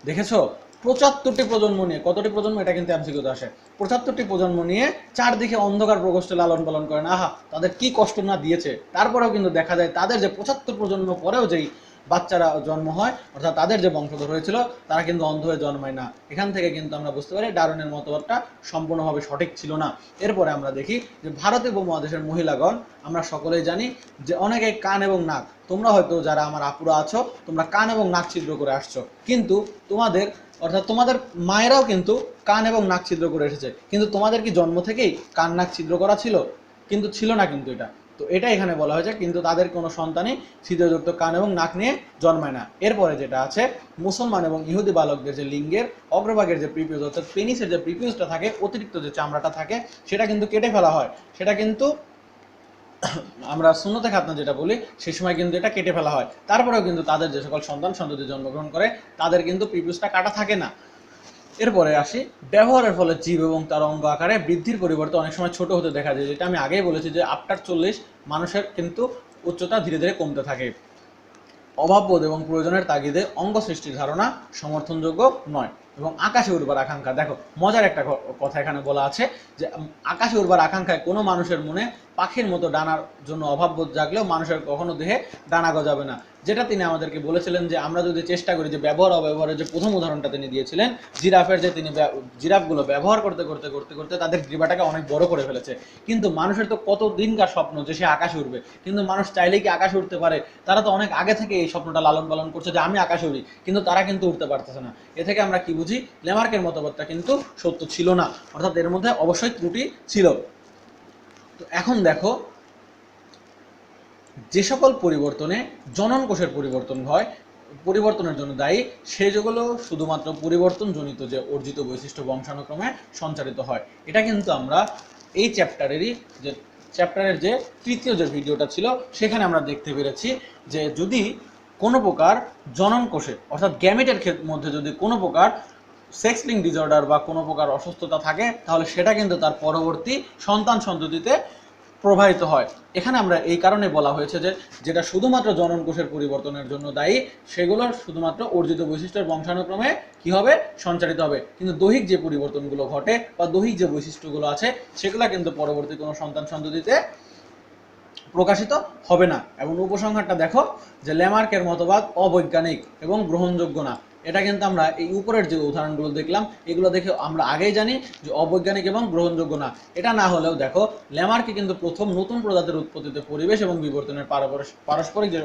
দেখেছো 75টি প্রজন্ম নিয়ে, কতটি প্রজন্ম এটা কিন্তু এমসিকিউতে আসে, 75টি প্রজন্ম নিয়ে চারদিকে অন্ধকার প্রকোষ্ঠে লালন পালন করেন। আহা, তাদের কি কষ্ট না দিয়েছে। তারপরেও কিন্তু দেখা যায় তাদের যে 75 প্রজন্ম পরেও যেই বাচ্চারা জন্ম হয়, অর্থাৎ তাদের যে বংশধর হয়েছিল তারা কিন্তু অন্ধ হয়ে জন্মায় না। এখান থেকে কিন্তু আমরা বুঝতে পারি ডারউইনের মতবাদটা সম্পূর্ণভাবে সঠিক ছিল না। এরপরে আমরা দেখি যে ভারতীয় উপমহাদেশের মহিলাগণ, আমরা সকলেই জানি যে অনেকে কান এবং নাক, তোমরা হয়তো যারা আমার আপুরা আছো তোমরা কান এবং নাক ছিদ্র করে আসছো, কিন্তু তোমাদের অর্থাৎ তোমাদের মায়েরাও কিন্তু কান এবং নাক ছিদ্র করে এসেছে, কিন্তু তোমাদের কি জন্ম থেকেই কান নাক ছিদ্র করা ছিল? কিন্তু ছিল না কিন্তু এটা। তো এটা এখানে বলা হয়েছে, কিন্তু তাদের কোনো সন্তানই ছিদ্রযুক্ত কান এবং নাক নিয়ে জন্মায় না। এরপরে যেটা আছে, মুসলমান এবং ইহুদি বালকদের যে লিঙ্গের অগ্রভাগের যে প্রিপিউস, অর্থাৎ পেনিসের যে প্রিপিউসটা থাকে, অতিরিক্ত যে চামড়াটা থাকে, সেটা কিন্তু কেটে ফেলা হয়। সেটা কিন্তু আমরা সুন্নতে খাতনা যেটা বলি সেই সময় কিন্তু এটা কেটে ফেলা হয়। তারপরেও কিন্তু তাদের যে সকল সন্তান সন্ততি জন্মগ্রহণ করে তাদের কিন্তু প্রিপিউসটা কাটা থাকে না। এরপরে আসি, ব্যবহারের ফলে জীব এবং তার অঙ্গ আকারে বৃদ্ধির পরিবর্তে অনেক সময় ছোট হতে দেখা যায়, যেটা আমি আগেই বলেছি যে আফটার 40 মানুষের কিন্তু উচ্চতা ধীরে ধীরে কমতে থাকে। অভাববোধ এবং প্রয়োজনের তাগিদে অঙ্গ সৃষ্টির ধারণা সমর্থনযোগ্য নয়। এবং আকাশে উড়বার আকাঙ্ক্ষা, দেখো মজার একটা কথা এখানে বলা আছে যে আকাশে উড়বার আকাঙ্ক্ষায় কোনো মানুষের মনে পাখির মতো ডানার জন্য অভাববোধ জাগলেও মানুষের কখনো দেহে ডানা গজাবে না। যেটা তিনি আমাদেরকে বলেছিলেন যে আমরা যদি চেষ্টা করি, যে ব্যবহার অব্যবহারের যে প্রথম উদাহরণটা তিনি দিয়েছিলেন জিরাফের, যে তিনি জিরাফগুলো ব্যবহার করতে করতে করতে করতে তাদের গ্রীবাটাকে অনেক বড় করে ফেলেছে। কিন্তু মানুষের তো কত দিনকার স্বপ্ন যে সে আকাশে উঠবে, কিন্তু মানুষ চাইলেই কি আকাশে উঠতে পারে? তারা তো অনেক আগে থেকে এই স্বপ্নটা লালন পালন করছে যে আমি আকাশে উড়ি, কিন্তু তারা কিন্তু উঠতে পারতেছে না। এ থেকে আমরা কি বুঝি, ল্যামার্কের মতবাদটা কিন্তু সত্য ছিল না, অর্থাৎ এর মধ্যে অবশ্যই ত্রুটি ছিল। তো এখন দেখো, যে সকল পরিবর্তনে জনন কোষের পরিবর্তন হয়, পরিবর্তনের জন্য দায়ী সেগুলো শুধুমাত্র পরিবর্তনজনিত যে অর্জিত বৈশিষ্ট্য বংশানুক্রমে সঞ্চারিত হয়। এটা কিন্তু আমরা এই চ্যাপ্টারের যে তৃতীয় যে ভিডিওটা ছিল সেখানে আমরা দেখতে পেরেছি যে যদি কোনো প্রকার জনন কোষে অর্থাৎ গ্যামেটের মধ্যে যদি কোনো প্রকার সেক্স লিঙ্ক ডিসঅর্ডার বা কোনো প্রকার অসুস্থতা থাকে, তাহলে সেটা কিন্তু তার পরবর্তী সন্তান সন্ততিতে প্রবাহিত হয়। এখানে আমরা এই কারণে বলা হয়েছে যে যেটা শুধুমাত্র জনন কোষের পরিবর্তনের জন্য দায়ী সেগুলোর শুধুমাত্র অর্জিত বৈশিষ্ট্যের বংশানুক্রমে কি হবে, সঞ্চারিত হবে, কিন্তু দৈহিক যে পরিবর্তনগুলো ঘটে বা দৈহিক যে বৈশিষ্ট্যগুলো আছে সেগুলো কিন্তু পরবর্তী কোনো সন্তান সন্ততিতে প্রকাশিত হবে না। এবং উপসংহারটা দেখো যে ল্যামার্কের মতবাদ অবৈজ্ঞানিক এবং গ্রহণযোগ্য না। এটা কিন্তু আমরা এই উপরের যে উদাহরণগুলো দেখলাম এগুলো দেখে আমরা আগেই জানি যে অবৈজ্ঞানিক এবং গ্রহণযোগ্য না। এটা না হলেও দেখো ল্যামার্কে কিন্তু প্রথম নতুন প্রজাতির উৎপত্তিতে পরিবেশ এবং বিবর্তনের পারস্পরিক যে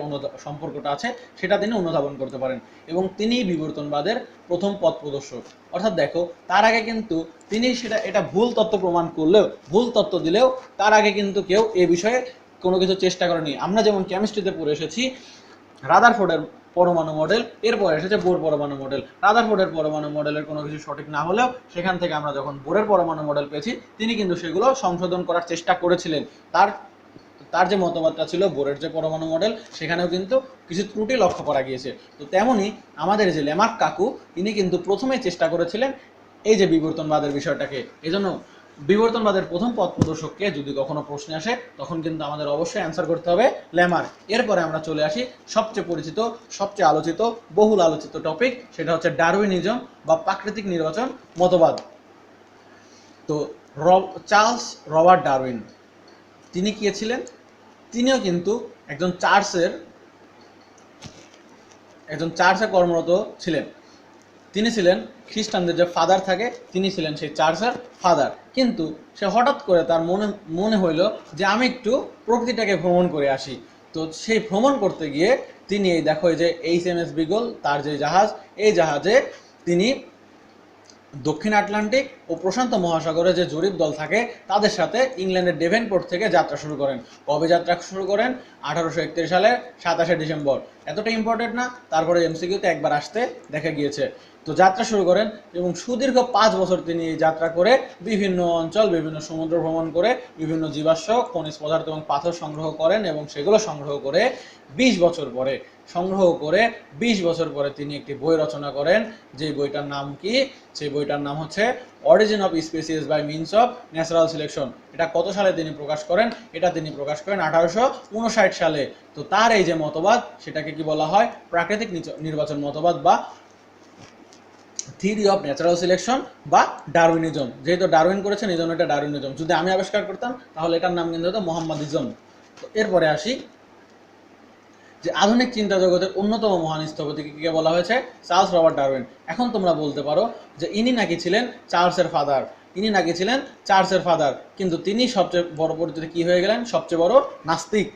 সম্পর্কটা আছে সেটা তিনি অনুধাবন করতে পারেন এবং তিনি বিবর্তনবাদের প্রথম পথ প্রদর্শক। অর্থাৎ দেখো তার আগে কিন্তু তিনি এটা ভুল তত্ত্ব প্রমাণ করলেও, ভুল তত্ত্ব দিলেও তার আগে কিন্তু কেউ এ বিষয়ে কোনো কিছু চেষ্টা করেনি। আমরা যেমন কেমিস্ট্রিতে পড়ে এসেছি রাদারফোর্ডের পরমাণু মডেল, এরপরে এসেছে বোর পরমাণু মডেল। রাদারফোর্ডের পরমাণু মডেলের কোনো কিছু সঠিক না হলেও সেখান থেকে আমরা যখন বোরের পরমাণু মডেল পেয়েছি তিনি কিন্তু সেগুলো সংশোধন করার চেষ্টা করেছিলেন। তার যে মতবাদটা ছিল বোরের যে পরমাণু মডেল সেখানেও কিন্তু কিছু ত্রুটি লক্ষ্য করা গিয়েছে। তো তেমনি আমাদের যে ল্যামার্ক কাকু তিনি কিন্তু প্রথমেই চেষ্টা করেছিলেন এই যে বিবর্তনবাদের বিষয়টাকে। এজন্য বিবর্তনবাদের প্রথম পথ প্রদর্শককে যদি কখনো প্রশ্নে আসে তখন কিন্তু আমাদের অবশ্যই অ্যান্সার করতে হবে ল্যামার্ক। এরপরে আমরা চলে আসি সবচেয়ে পরিচিত, সবচেয়ে আলোচিত, বহুল আলোচিত টপিক, সেটা হচ্ছে ডারউইনিজম বা প্রাকৃতিক নির্বাচন মতবাদ। তো চার্লস রবার্ট ডারউইন তিনি কে ছিলেন? তিনিও কিন্তু একজন চার্চে কর্মরত ছিলেন। তিনি ছিলেন খ্রিস্টানদের যে ফাদার থাকে তিনি ছিলেন সেই চার্চের ফাদার। কিন্তু সে হঠাৎ করে তার মনে হইল যে আমি একটু প্রকৃতিটাকে ভ্রমণ করে আসি। তো সেই ভ্রমণ করতে গিয়ে তিনি এই দেখো যে HMS বিগল তার যে জাহাজ, এই জাহাজে তিনি দক্ষিণ আটলান্টিক ও প্রশান্ত মহাসাগরে যে জরিপ দল থাকে তাদের সাথে ইংল্যান্ডের ডেভেনপোর্ট থেকে যাত্রা শুরু করেন। কবে যাত্রা শুরু করেন? 1831 সালের 27শে ডিসেম্বর। এতটা ইম্পর্টেন্ট না, তারপরে MCQতে একবার আসতে দেখা গিয়েছে। তো যাত্রা শুরু করেন এবং সুদীর্ঘ 5 বছর তিনি এই যাত্রা করে বিভিন্ন অঞ্চল, বিভিন্ন সমুদ্র ভ্রমণ করে বিভিন্ন জীবাশ্ম, খনিজ পদার্থ এবং পাথর সংগ্রহ করেন এবং সেগুলো সংগ্রহ করে 20 বছর পরে তিনি একটি বই রচনা করেন। যে বইটার নাম কি? সেই বইটার নাম হচ্ছে origin of species by means of natural selection. এটা কত সালে তিনি প্রকাশ করেন? এটা তিনি প্রকাশ করেন 1859 সালে। তো তার এই যে মতবাদ সেটাকে কি বলা হয়? প্রাকৃতিক নির্বাচন মতবাদ বা থিওরি অফ ন্যাচারাল সিলেকশন বা ডারউইনিজম। যেহেতু ডারউইন করেছেন এই জন্য এটা ডারউইনিজম। যদি আমি আবিষ্কার করতাম তাহলে এটার নাম কিন্তু হতো মোহাম্মদিজম। তো এরপরে আসি যে আধুনিক চিন্তা জগতের অন্যতম মহান স্থপতিকে কে বলা হয়েছে? Charles Robert Darwin. এখন তোমরা বলতে পারো যে ইনি নাকি ছিলেন চার্লসের ফাদার, কিন্তু তিনি সবচেয়ে বড় পরিচিত কি হয়ে গেলেন? সবচেয়ে বড় নাস্তিক।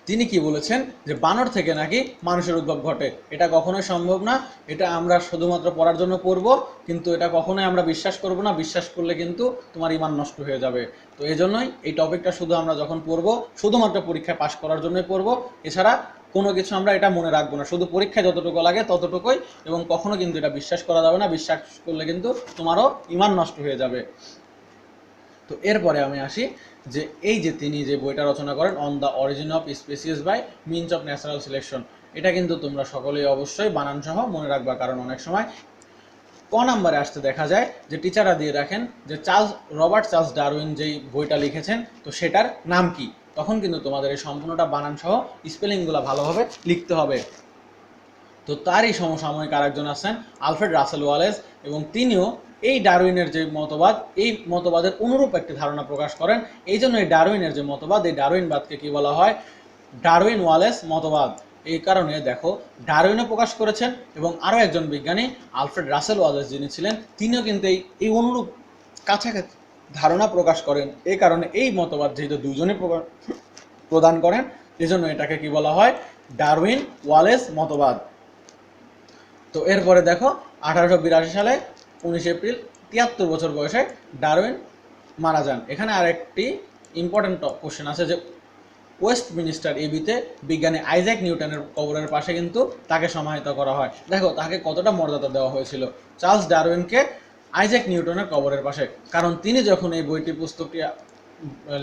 তিনি কি বলেছেন যে বানর থেকে নাকি মানুষের উদ্ভব ঘটে। এটা কখনোই সম্ভব না। এটা আমরা শুধুমাত্র পড়ার জন্য পড়ব, কিন্তু এটা কখনোই আমরা বিশ্বাস করব না। বিশ্বাস করলে কিন্তু তোমার ঈমান নষ্ট হয়ে যাবে। তো এই জন্যই এই টপিকটা শুধু আমরা যখন পড়ব শুধুমাত্র পরীক্ষায় পাশ করার জন্যই পড়ব, এছাড়া কোনো কিছু আমরা এটা মনে রাখবো না। শুধু পরীক্ষায় যতটুকু লাগে ততটুকুই, এবং কখনো কিন্তু এটা বিশ্বাস করা যাবে না। বিশ্বাস করলে কিন্তু তোমারও ঈমান নষ্ট হয়ে যাবে। তো এরপরে আমি আসি যে এই যে তিনি যে বইটা রচনা করেন on the origin of species by means of natural selection, এটা কিন্তু তোমরা সকলেই অবশ্যই বানান সহ মনে রাখবা, কারণ অনেক সময় ক নাম্বারে আসতে দেখা যায় যে টিচাররা দিয়ে রাখেন যে রবার্ট চার্লস ডারউইন যেই বইটা লিখেছেন তো সেটার নাম কি। তখন কিন্তু তোমাদের এই সম্পূর্ণটা বানান সহ স্পেলিংগুলো ভালোভাবে লিখতে হবে। তো তারই সমসাময়িক আরেকজন আছেন আলফ্রেড রাসেল ওয়ালেস, এবং তিনিও এই ডারউইনের যে মতবাদ, এই মতবাদের অনুরূপ একটি ধারণা প্রকাশ করেন। এই জন্য এই ডারউইনের যে মতবাদ, এই ডারউইনবাদকে কি বলা হয়? ডারউইন ওয়ালেস মতবাদ। এই কারণে দেখো ডারউইনও প্রকাশ করেছেন এবং আরও একজন বিজ্ঞানী আলফ্রেড রাসেল ওয়ালেস যিনি ছিলেন তিনিও কিন্তু এই অনুরূপ কাছাকাছি ধারণা প্রকাশ করেন। এই কারণে এই মতবাদ যেহেতু দুজনে প্রদান করেন এজন্য এটাকে কি বলা হয়? ডারউইন ওয়ালেস মতবাদ। তো এরপরে দেখো 1882 সালে 19 এপ্রিল 73 বছর বয়সে ডারউইন মারা যান। এখানে আরেকটি ইম্পর্টেন্ট কোশ্চেন আছে যে ওয়েস্টমিনিস্টার এবিতে বিজ্ঞানী আইজ্যাক নিউটনের কবরের পাশে কিন্তু তাকে সমাহিত করা হয়। দেখো তাকে কতটা মর্যাদা দেওয়া হয়েছিল চার্লস ডারউইনকে আইজ্যাক নিউটনের কবরের পাশে, কারণ তিনি যখন এই পুস্তকটি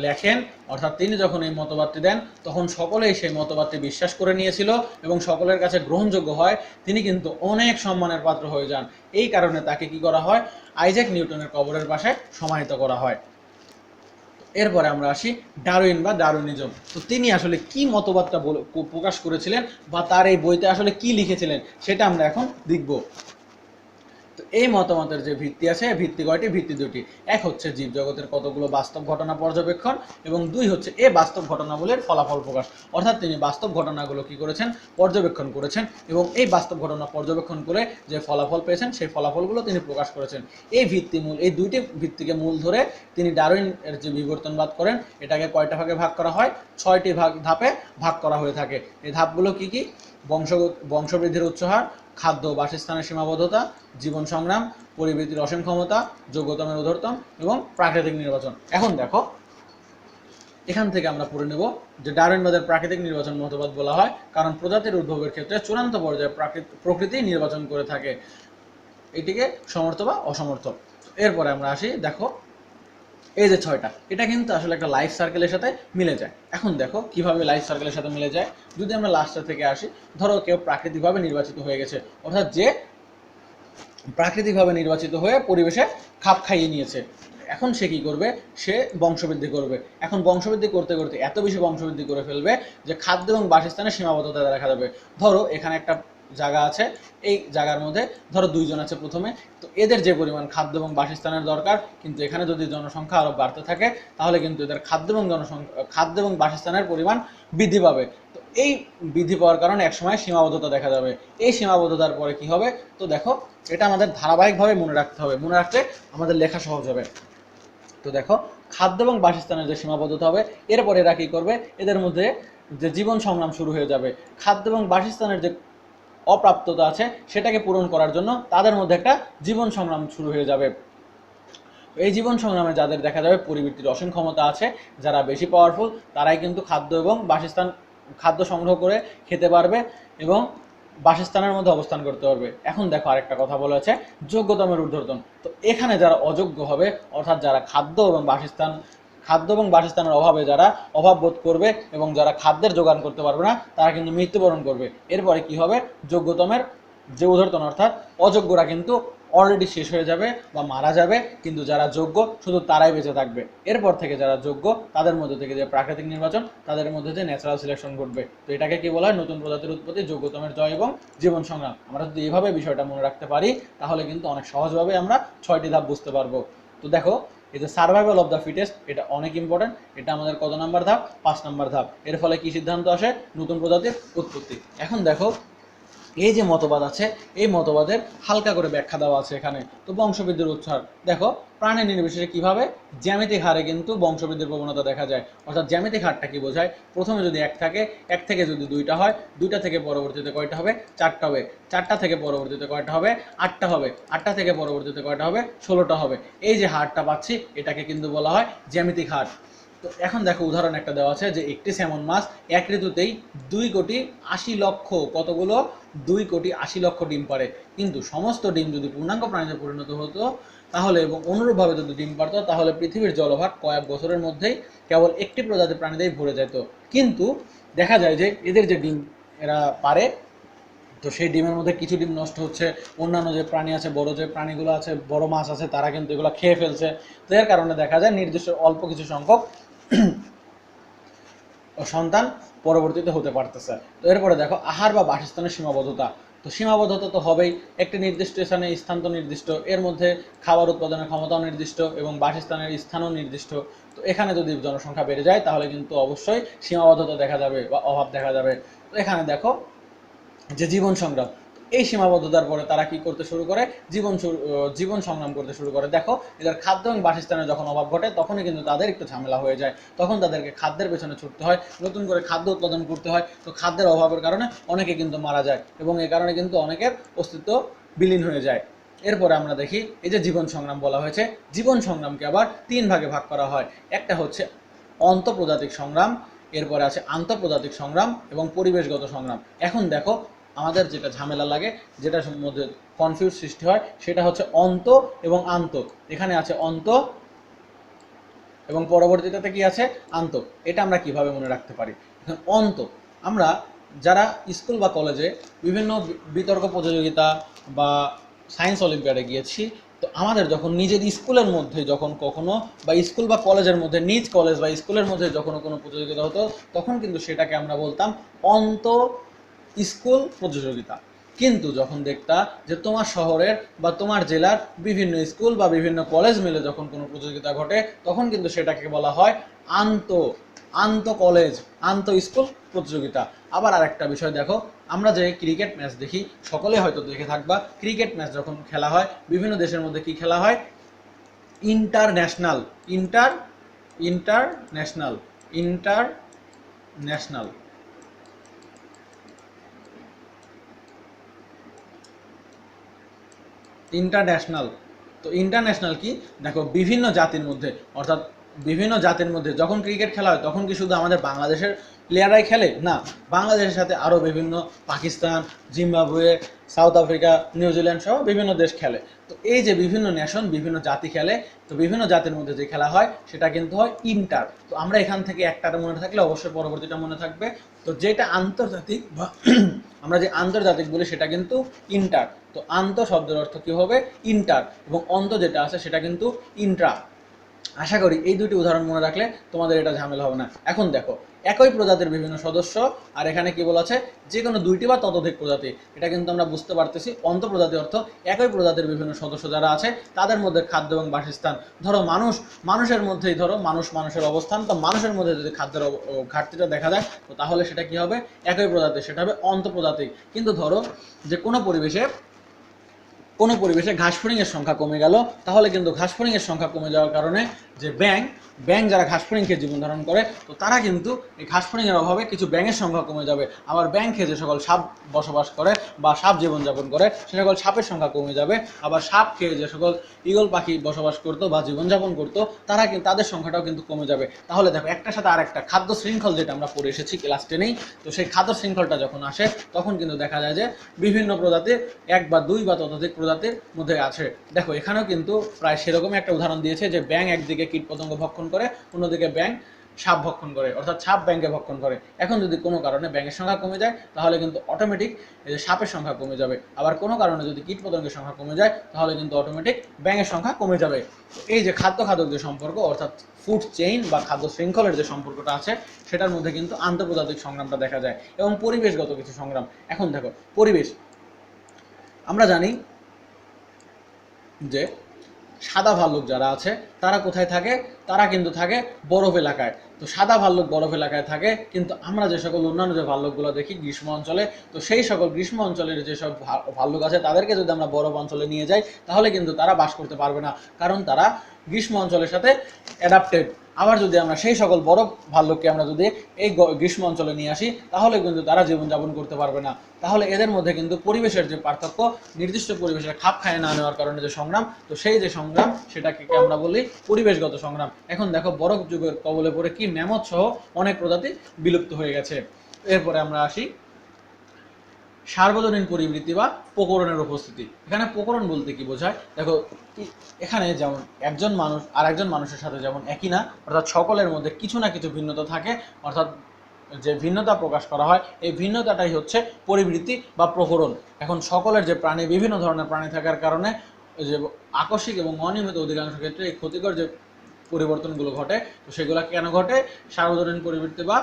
লেখেন, অর্থাৎ তিনি যখন এই মতবাদটি দেন তখন সকলেই সেই মতবাদটি বিশ্বাস করে নিয়েছিল এবং সকলের কাছে গ্রহণযোগ্য হয়। তিনি কিন্তু অনেক সম্মানের পাত্র হয়ে যান। এই কারণে তাকে কি করা হয়? আইজ্যাক নিউটনের কবরের পাশে সমাহিত করা হয়। এরপরে আমরা আসি ডারউইন বা ডারউইনিজম। তো তিনি আসলে কি মতবাদটা প্রকাশ করেছিলেন বা তার এই বইতে আসলে কি লিখেছিলেন সেটা আমরা এখন দেখব। তো তো এই মতামতের যে ভিত্তি আছে, ভিত্তি কয়টি? ভিত্তি দুটি। এক হচ্ছে জীবজগতের কতগুলো বাস্তব ঘটনা পর্যবেক্ষণ, এবং দুই হচ্ছে এই বাস্তব ঘটনাগুলির ফলাফল প্রকাশ। অর্থাৎ তিনি বাস্তব ঘটনাগুলো কি করেছেন? পর্যবেক্ষণ করেছেন, এবং এই বাস্তব ঘটনা পর্যবেক্ষণ করে যে ফলাফল পেয়েছেন সেই ফলাফলগুলো তিনি প্রকাশ করেছেন। এই দুইটি ভিত্তিকে মূল ধরে তিনি ডারউইনের যে বিবর্তনবাদ করেন, এটাকে কয়টা ভাগে ভাগ করা হয়? 6টি ধাপে ভাগ করা হয়ে থাকে। এই ধাপগুলো কি কি? বংশবৃদ্ধির উচ্চ হার, খাদ্য বাসস্থানের সীমাবদ্ধতা, জীবন সংগ্রাম, পরিবৃত্তির অসীম ক্ষমতা, যোগ্যতমের ঊর্ধ্বতম এবং প্রাকৃতিক নির্বাচন। এখন দেখো, এখান থেকে আমরা পড়ে নেব যে ডারউইনবাদের প্রাকৃতিক নির্বাচন মতবাদ বলা হয় কারণ প্রজাতির উদ্ভবের ক্ষেত্রে চূড়ান্ত পর্যায়ে প্রকৃতি নির্বাচন করে থাকে এটিকে সমর্থ বা অসমর্থ। এরপরে আমরা আসি, দেখো এই যে 6টা, এটা কিন্তু আসলে একটা লাইফ সার্কেলের সাথে মিলে যায়। এখন দেখো কিভাবে লাইফ সার্কেলের সাথে মিলে যায়। যদি আমরা লাস্টটা থেকে আসি, ধরো কেউ প্রাকৃতিকভাবে নির্বাচিত হয়ে গেছে, অর্থাৎ যে প্রাকৃতিকভাবে নির্বাচিত হয়ে পরিবেশে খাপ খাইয়ে নিয়েছে, এখন সে কি করবে? সে বংশবৃদ্ধি করবে। এখন বংশবৃদ্ধি করতে করতে এত বেশি বংশবৃদ্ধি করে ফেলবে যে খাদ্য এবং বাসস্থানের সীমাবদ্ধতা দেখা যাবে। ধরো এখানে একটা জায়গা আছে, এই জায়গার মধ্যে ধরো 2 জন আছে প্রথমে, তো এদের যে পরিমাণ খাদ্য এবং বাসস্থানের দরকার, কিন্তু এখানে যদি জনসংখ্যা আরও বাড়তে থাকে তাহলে কিন্তু এদের খাদ্য এবং বাসস্থানের পরিমাণ বৃদ্ধি পাবে। তো এই বৃদ্ধি পাওয়ার কারণে একসময় সীমাবদ্ধতা দেখা যাবে। এই সীমাবদ্ধতার পরে কি হবে? তো দেখো, এটা আমাদের ধারাবাহিকভাবে মনে রাখতে হবে, মনে রাখতে আমাদের লেখা সহজ হবে। তো দেখো, খাদ্য এবং বাসস্থানের যে সীমাবদ্ধতা হবে, এরপরে এরা কী করবে? এদের মধ্যে যে জীবন সংগ্রাম শুরু হয়ে যাবে। খাদ্য এবং বাসস্থানের যে অপ্রাপ্ততা আছে সেটাকে পূরণ করার জন্য তাদের মধ্যে একটা জীবন সংগ্রাম শুরু হয়ে যাবে। এই জীবন সংগ্রামে যাদের দেখা যাবে পরিবৃত্তির অসীম ক্ষমতা আছে, যারা বেশি পাওয়ারফুল, তারাই কিন্তু খাদ্য সংগ্রহ করে খেতে পারবে এবং বাসস্থানের মধ্যে অবস্থান করতে পারবে। এখন দেখো, আরেকটা কথা বলা আছে, যোগ্যতমের ঊর্ধ্বতন। তো এখানে যারা অযোগ্য হবে, অর্থাৎ যারা খাদ্য এবং বাসস্থানের অভাবে যারা অভাব বোধ করবে এবং যারা খাদ্যের যোগান করতে পারবে না, তারা কিন্তু মৃত্যুবরণ করবে। এরপরে কি হবে? যোগ্যতমের যে ঊর্ধ্বতন, অর্থাৎ অযোগ্যরা কিন্তু অলরেডি শেষ হয়ে যাবে বা মারা যাবে, কিন্তু যারা যোগ্য শুধু তারাই বেঁচে থাকবে। এরপর থেকে যারা যোগ্য, তাদের মধ্যে থেকে যে প্রাকৃতিক নির্বাচন, তাদের মধ্যে যে ন্যাচারাল সিলেকশন ঘটবে। তো এটাকে কি বলা হয়? নতুন প্রজাতির উৎপত্তি, যোগ্যতমের জয় এবং জীবন সংগ্রাম। আমরা যদি এইভাবে বিষয়টা মনে রাখতে পারি তাহলে কিন্তু অনেক সহজভাবে আমরা 6টি ধাপ বুঝতে পারবো। তো দেখো, এই যে সার্ভাইভাল অফ দ্য ফিটেস্ট, এটা অনেক ইম্পর্টেন্ট। এটা আমাদের কত নাম্বার ধাপ? 5 নাম্বার ধাপ। এর ফলে কি সিদ্ধান্ত আসে? নতুন প্রজাতির উৎপত্তি। এখন দেখো, এই যে মতবাদ আছে, এই মতবাদের হালকা করে ব্যাখ্যা দেওয়া আছে এখানে। তো বংশবৃদ্ধির উৎস হার দেখো, প্রাণী নির্বিশেষে কিভাবে জ্যামিতিক হারে কিন্তু বংশবৃদ্ধির প্রবণতা দেখা যায়। অর্থাৎ জ্যামিতিক হারটা কি বোঝায়? প্রথমে যদি 1 থাকে, 1 থেকে যদি 2টা হয়, 2টা থেকে পরবর্তীতে কয়টা হবে? 4টা হবে। 4টা থেকে পরবর্তীতে কয়টা হবে? 8টা হবে। 8টা থেকে পরবর্তীতে কয়টা হবে? 16টা হবে। এই যে হারটা পাচ্ছি, এটাকে কিন্তু বলা হয় জ্যামিতিক হার। তো এখন দেখো, উদাহরণ একটা দেওয়া আছে যে একটি স্যামন মাছ এক ঋতুতেই 2,80,00,000 কতগুলো? 2,80,00,000 ডিম পারে। কিন্তু সমস্ত ডিম যদি পূর্ণাঙ্গ প্রাণীতে পরিণত হতো তাহলে, এবং অনুরূপভাবে যদি ডিম পারত, তাহলে পৃথিবীর জলভাগ কয়েক বছরের মধ্যেই কেবল একটি প্রজাতির প্রাণীতেই ভরে যেত। কিন্তু দেখা যায় যে এদের যে ডিম এরা পারে, তো সেই ডিমের মধ্যে কিছু ডিম নষ্ট হচ্ছে, অন্যান্য যে প্রাণী আছে, বড় যে প্রাণীগুলো আছে, বড় মাছ আছে, তারা কিন্তু এগুলো খেয়ে ফেলছে। তো এর কারণে দেখা যায় নির্দিষ্ট অল্প কিছু সংখ্যক সন্তান পরবর্তীতে হতে পারতেছে। তো এরপরে দেখো, আহার বা বাসস্থানের সীমাবদ্ধতা। তো সীমাবদ্ধতা তো হবেই, একটি নির্দিষ্ট স্থানে স্থান তো নির্দিষ্ট, এর মধ্যে খাবার উৎপাদনের ক্ষমতাও নির্দিষ্ট এবং বাসস্থানের স্থানও নির্দিষ্ট। তো এখানে যদি জনসংখ্যা বেড়ে যায় তাহলে কিন্তু অবশ্যই সীমাবদ্ধতা দেখা যাবে বা অভাব দেখা যাবে। তো এখানে দেখো যে জীবন সংগ্রাম, এই সীমাবদ্ধতার পরে তারা কি করতে শুরু করে? জীবন সংগ্রাম করতে শুরু করে। দেখো, এদের খাদ্য এবং বাসস্থানের যখন অভাব ঘটে তখনই কিন্তু তাদের একটু ঝামেলা হয়ে যায়। তখন তাদেরকে খাদ্যের পেছনে ছুটতে হয়, নতুন করে খাদ্য উৎপাদন করতে হয়। তো খাদ্যের অভাবের কারণে অনেকে কিন্তু মারা যায় এবং এই কারণে কিন্তু অনেকের অস্তিত্ব বিলীন হয়ে যায়। এরপরে আমরা দেখি, এই যে জীবন সংগ্রাম বলা হয়েছে, জীবন সংগ্রামকে আবার 3 ভাগে ভাগ করা হয়। একটা হচ্ছে অন্তঃপ্রজাতিক সংগ্রাম, এরপরে আছে আন্তঃপ্রজাতিক সংগ্রাম এবং পরিবেশগত সংগ্রাম। এখন দেখো, আমাদের যেটা ঝামেলা লাগে, যেটার মধ্যে কনফিউজ সৃষ্টি হয়, সেটা হচ্ছে অন্ত এবং আন্ত। এখানে আছে অন্ত এবং পরবর্তীতে কি আছে? আন্ত। এটা আমরা কিভাবে মনে রাখতে পারি? এখন অন্ত, আমরা যারা স্কুল বা কলেজে বিভিন্ন বিতর্ক প্রতিযোগিতা বা সায়েন্স অলিম্পিয়াডে গিয়েছি, তো আমাদের যখন নিজের স্কুলের মধ্যে যখন কখনো, বা স্কুল বা কলেজের মধ্যে, নিজ কলেজ বা স্কুলের মধ্যে যখন কোনো প্রতিযোগিতা হতো, তখন কিন্তু সেটাকে আমরা বলতাম অন্ত স্কুল প্রতিযোগিতা। কিন্তু যখন দেখতা যে তোমার শহরের বা তোমার জেলার বিভিন্ন স্কুল বা বিভিন্ন কলেজ মিলে যখন কোনো প্রতিযোগিতা ঘটে, তখন কিন্তু সেটাকে বলা হয় আন্ত আন্ত কলেজ আন্ত স্কুল প্রতিযোগিতা। আবার আরেকটা বিষয় দেখো, আমরা যে ক্রিকেট ম্যাচ দেখি, সকলে হয়তো দেখে থাকবা, ক্রিকেট ম্যাচ যখন খেলা হয় বিভিন্ন দেশের মধ্যে কি খেলা হয়, ইন্টারন্যাশনাল ইন্টারন্যাশনাল ইন্টারন্যাশনাল ইন্টারন্যাশনাল। তো ইন্টারন্যাশনাল কি, দেখো বিভিন্ন জাতির মধ্যে, অর্থাৎ বিভিন্ন জাতির মধ্যে যখন ক্রিকেট খেলা হয় তখন কি শুধু আমাদের বাংলাদেশের প্লেয়াররাই খেলে? না, বাংলাদেশের সাথে আরও বিভিন্ন Pakistan, Zimbabwe, south Africa, New Zealand সহ বিভিন্ন দেশ খেলে। তো এই যে বিভিন্ন নেশন, বিভিন্ন জাতি খেলে, তো বিভিন্ন জাতির মধ্যে যে খেলা হয় সেটা কিন্তু হয় ইন্টার। তো আমরা এখান থেকে একটা মনে থাকলে অবশ্যই পরবর্তীটা মনে থাকবে। তো যেটা আন্তর্জাতিক বা আমরা যে আন্তর্জাতিক বলি সেটা কিন্তু ইন্টার। তো আন্ত শব্দের অর্থ কি হবে? ইন্টার, এবং অন্ত যেটা আছে সেটা কিন্তু ইন্ট্রা। আশা করি এই দুটি উদাহরণ মনে রাখলে তোমাদের এটা ঝামেলা হবে না। এখন দেখো, একই প্রজাতির বিভিন্ন সদস্য, আর এখানে কি বলেছে, যে কোনো দুইটি বা ততোধিক প্রজাতি। এটা কিন্তু আমরা বুঝতে পারতেছি অন্ত প্রজাতি অর্থ একই প্রজাতির বিভিন্ন সদস্য যারা আছে তাদের মধ্যে খাদ্য এবং বাসস্থান। ধরো মানুষের মধ্যেই ধরো মানুষের অবস্থান, তো মানুষের মধ্যে যদি খাদ্যের ঘাটতিটা দেখা যায়, তো তাহলে সেটা কি হবে? একই প্রজাতি, সেটা হবে অন্ত প্রজাতি। কিন্তু ধরো যে কোনো পরিবেশে ঘাসফড়িংয়ের সংখ্যা কমে গেল, তাহলে কিন্তু ঘাসফড়িংয়ের সংখ্যা কমে যাওয়ার কারণে যে ব্যাঙ যারা ঘাসফড়িং খেয়ে জীবন ধারণ করে, তো তারা কিন্তু এই ঘাসফড়িংয়ের অভাবে কিছু ব্যাঙের সংখ্যা কমে যাবে। আবার ব্যাঙ খেয়ে যে সকল সাপ বসবাস করে বা সাপ জীবনযাপন করে সে সকল সাপের সংখ্যা কমে যাবে। আবার সাপ খেয়ে যে সকল ঈগল পাখি বসবাস করতো বা জীবনযাপন করতো তাদের সংখ্যাটাও কিন্তু কমে যাবে। তাহলে দেখো, একটার সাথে আরেকটা খাদ্য শৃঙ্খল যেটা আমরা পড়ে এসেছি ক্লাস 10-এই, তো সেই খাদ্য শৃঙ্খলটা যখন আসে তখন কিন্তু দেখা যায় যে বিভিন্ন প্রজাতির এক বা দুই বা ততোধিক প্রজাতির মধ্যে আছে। দেখো এখানেও কিন্তু প্রায় সেরকমই একটা উদাহরণ দিয়েছে যে ব্যাঙ একদিকে কীটপতঙ্গ ভক্ষণ করে, অন্যদিকে ব্যাঙ সাপ ভক্ষণ করে, অর্থাৎ সাপ ব্যাঙকে ভক্ষণ করে। এখন যদি কোনো কারণে ব্যাঙের সংখ্যা কমে যায় তাহলে কিন্তু অটোমেটিক সাপের সংখ্যা কমে যাবে। আবার কোনো কারণে যদি কীটপতঙ্গের সংখ্যা কমে যায় তাহলে কিন্তু অটোমেটিক ব্যাঙের সংখ্যা কমে যাবে। এই যে খাদ্য যে সম্পর্ক, অর্থাৎ ফুড চেইন বা খাদ্য শৃঙ্খলের যে সম্পর্কটা আছে সেটার মধ্যে কিন্তু আন্তর্জাতিক সংগ্রামটা দেখা যায়, এবং পরিবেশগত কিছু সংগ্রাম। এখন দেখো পরিবেশ, আমরা জানি যে সাদা ভাল্লুক যারা আছে তারা কোথায় থাকে? তারা কিন্তু থাকে বরফ এলাকায়। তো সাদা ভাল্লুক বরফ এলাকায় থাকে, কিন্তু আমরা যে সকল অন্যান্য যে ভাল্লুকগুলো দেখি গ্রীষ্ম অঞ্চলে, তো সেই সকল গ্রীষ্ম অঞ্চলের যেসব ভাল্লুক আছে তাদেরকে যদি আমরা বরফ অঞ্চলে নিয়ে যাই তাহলে কিন্তু তারা বাস করতে পারবে না, কারণ তারা গ্রীষ্ম অঞ্চলের সাথে অ্যাডাপ্টেড। আবার যদি আমরা সেই সকল বরফ ভাল্লুককে আমরা যদি এই গ্রীষ্ম অঞ্চলে নিয়ে আসি তাহলে কিন্তু তারা জীবনযাপন করতে পারবে না। তাহলে এদের মধ্যে কিন্তু পরিবেশের যে পার্থক্য, নির্দিষ্ট পরিবেশের খাপ খায় না নেওয়ার কারণে যে সংগ্রাম, তো সেই যে সংগ্রাম সেটাকে আমরা বলি পরিবেশগত সংগ্রাম। এখন দেখো বরফ যুগের কবলে পড়ে কি ম্যামথ সহ অনেক প্রজাতি বিলুপ্ত হয়ে গেছে। এরপরে আমরা আসি সার্বজনীন পরিবৃত্তি বা প্রকরণের উপস্থিতি। এখানে প্রকরণ বলতে কি বোঝায়? দেখো এখানে যেমন একজন মানুষ আর একজন মানুষের সাথে যেমন একই না, অর্থাৎ সকলের মধ্যে কিছু না কিছু ভিন্নতা থাকে, অর্থাৎ যে ভিন্নতা প্রকাশ করা হয় এই ভিন্নতাটাই হচ্ছে পরিবৃত্তি বা প্রকরণ। এখন সকলের যে প্রাণী, বিভিন্ন ধরনের প্রাণী থাকার কারণে যে আকস্মিক এবং অনিয়মিত অধিকাংশ ক্ষেত্রে এই ক্ষতিকর যে পরিবর্তনগুলো ঘটে, তো সেগুলো কেন ঘটে? সার্বজনীন পরিবৃত্তি বা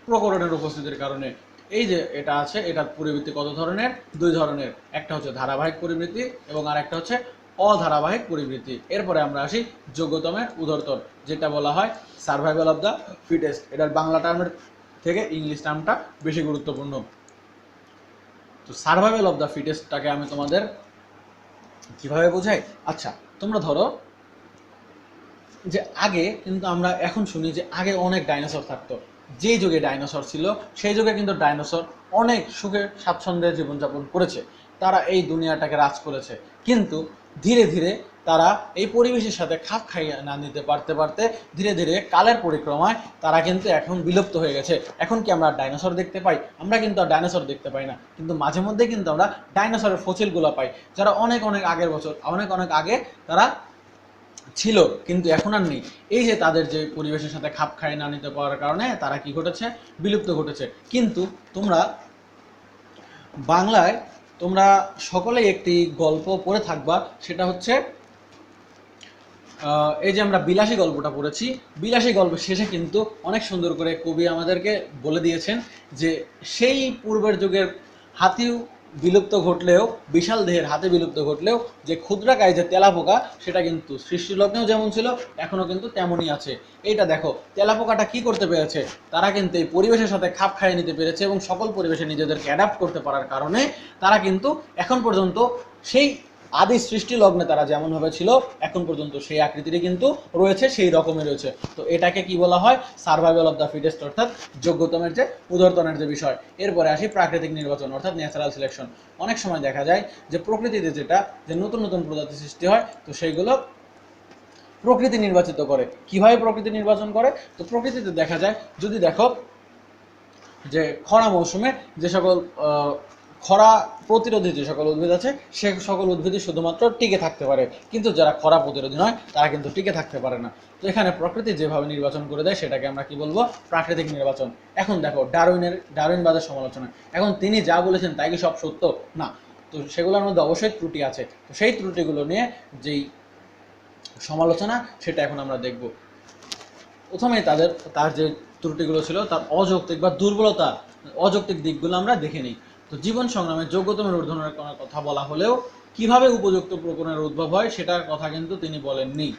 প্রকরণের উপস্থিতির কারণে। এই যে এটা আছে, এটার পরিবৃত্তি কত ধরনের? দুই ধরনের, একটা হচ্ছে ধারাবাহিক পরিবৃত্তি এবং আর একটা হচ্ছে অধারাবাহিক পরিবৃত্তি। এরপরে আমরা আসি যোগ্যতমের উদরতর, যেটা বলা হয় সার্ভাইভাল অফ দ্য ফিটেস্ট। এটার বাংলা টার্মের থেকে ইংলিশ টার্মটা বেশি গুরুত্বপূর্ণ। তো সার্ভাইভাল অফ দ্য ফিটেস্টটাকে আমি তোমাদের কিভাবে বোঝাই? আচ্ছা, তোমরা ধরো যে আগে কিন্তু আমরা এখন শুনি যে আগে অনেক ডাইনোসর থাকতো। যে যুগে ডাইনোসর ছিল সেই যুগে কিন্তু ডাইনোসর অনেক সুখে স্বাচ্ছন্দ্যে জীবনযাপন করেছে, তারা এই দুনিয়াটাকে রাজ করেছে। কিন্তু ধীরে ধীরে তারা এই পরিবেশের সাথে খাপ খাইয়ে না নিতে পারতে ধীরে ধীরে কালের পরিক্রমায় তারা কিন্তু এখন বিলুপ্ত হয়ে গেছে। এখন কি আমরা ডাইনোসর দেখতে পাই? আমরা কিন্তু আর ডাইনোসর দেখতে পাই না, কিন্তু মাঝে মধ্যে কিন্তু আমরা ডাইনোসরের ফসিলগুলো পাই, যারা অনেক আগের বছর অনেক আগে তারা ছিল কিন্তু এখন আর নেই। এই যে তাদের যে পরিবেশের সাথে খাপ খাইয়ে না নিতে পারার কারণে তারা কি ঘটেছে? বিলুপ্ত ঘটেছে। কিন্তু তোমরা বাংলায় তোমরা সকলেই একটি গল্প পড়ে থাকবা, সেটা হচ্ছে এই যে আমরা বিলাসী গল্পটা পড়েছি। বিলাসী গল্পের শেষে কিন্তু অনেক সুন্দর করে কবি আমাদেরকে বলে দিয়েছেন যে সেই পূর্বের যুগের হাতিও বিলুপ্ত ঘটলেও, বিশাল দেহের হাতে বিলুপ্ত ঘটলেও যে ক্ষুদ্রাকায় যে তেলাপোকা সেটা কিন্তু সৃষ্টিলগ্নেও যেমন ছিল এখনও কিন্তু তেমনই আছে। এইটা দেখো, তেলাপোকাটা কি করতে পেরেছে, তারা কিন্তু এই পরিবেশের সাথে খাপ খাইয়ে নিতে পেরেছে এবং সকল পরিবেশে নিজেদেরকে অ্যাডাপ্ট করতে পারার কারণে তারা কিন্তু এখন পর্যন্ত সেই আদি সৃষ্টি লগ্নে তারা যেমনভাবে ছিল এখন পর্যন্ত সেই আকৃতিরই কিন্তু রয়েছে, সেই রকমই রয়েছে। তো এটাকে কি বলা হয়, সার্ভাইভাল অফ দ্য ফিটেস্ট, অর্থাৎ যোগ্যতমের যে উদারতনের যে বিষয়। এরপরে আসি প্রাকৃতিক নির্বাচন অর্থাৎ ন্যাচারাল সিলেকশন। অনেক সময় দেখা যায় যে প্রকৃতিতে যেটা যে নতুন নতুন প্রজাতি সৃষ্টি হয়, তো সেইগুলো প্রকৃতি নির্বাচিত করে। কিভাবে প্রকৃতি নির্বাচন করে, তো প্রকৃতিতে দেখা যায়, যদি দেখো যে খরা মৌসুমে যে সকল খরা প্রতিরোধী যে সকল উদ্ভিদ আছে সে সকল উদ্ভিদই শুধুমাত্র টিকে থাকতে পারে, কিন্তু যারা খরা প্রতিরোধী নয় তারা কিন্তু টিকে থাকতে পারে না। তো এখানে প্রকৃতি যেভাবে নির্বাচন করে দেয় সেটাকে আমরা কি বলবো, প্রাকৃতিক নির্বাচন। এখন দেখো ডারউইনবাদের সমালোচনা, এখন তিনি যা বলেছেন তাই কি সব সত্য না, তো সেগুলোর মধ্যে অবশ্যই ত্রুটি আছে। তো সেই ত্রুটিগুলো নিয়ে যেই সমালোচনা সেটা এখন আমরা দেখব। প্রথমেই তার যে ত্রুটিগুলো ছিল তার অযৌক্তিক বা দুর্বলতা, অযৌক্তিক দিকগুলো আমরা দেখে নিই। তো জীবন সংগ্রামে যোগ্যতমের ঊর্ধ্বনের কথা বলা হলেও কিভাবে উপযুক্ত প্রকরণের উদ্ভব হয় সেটার কথা কিন্তু তিনি বলেননি।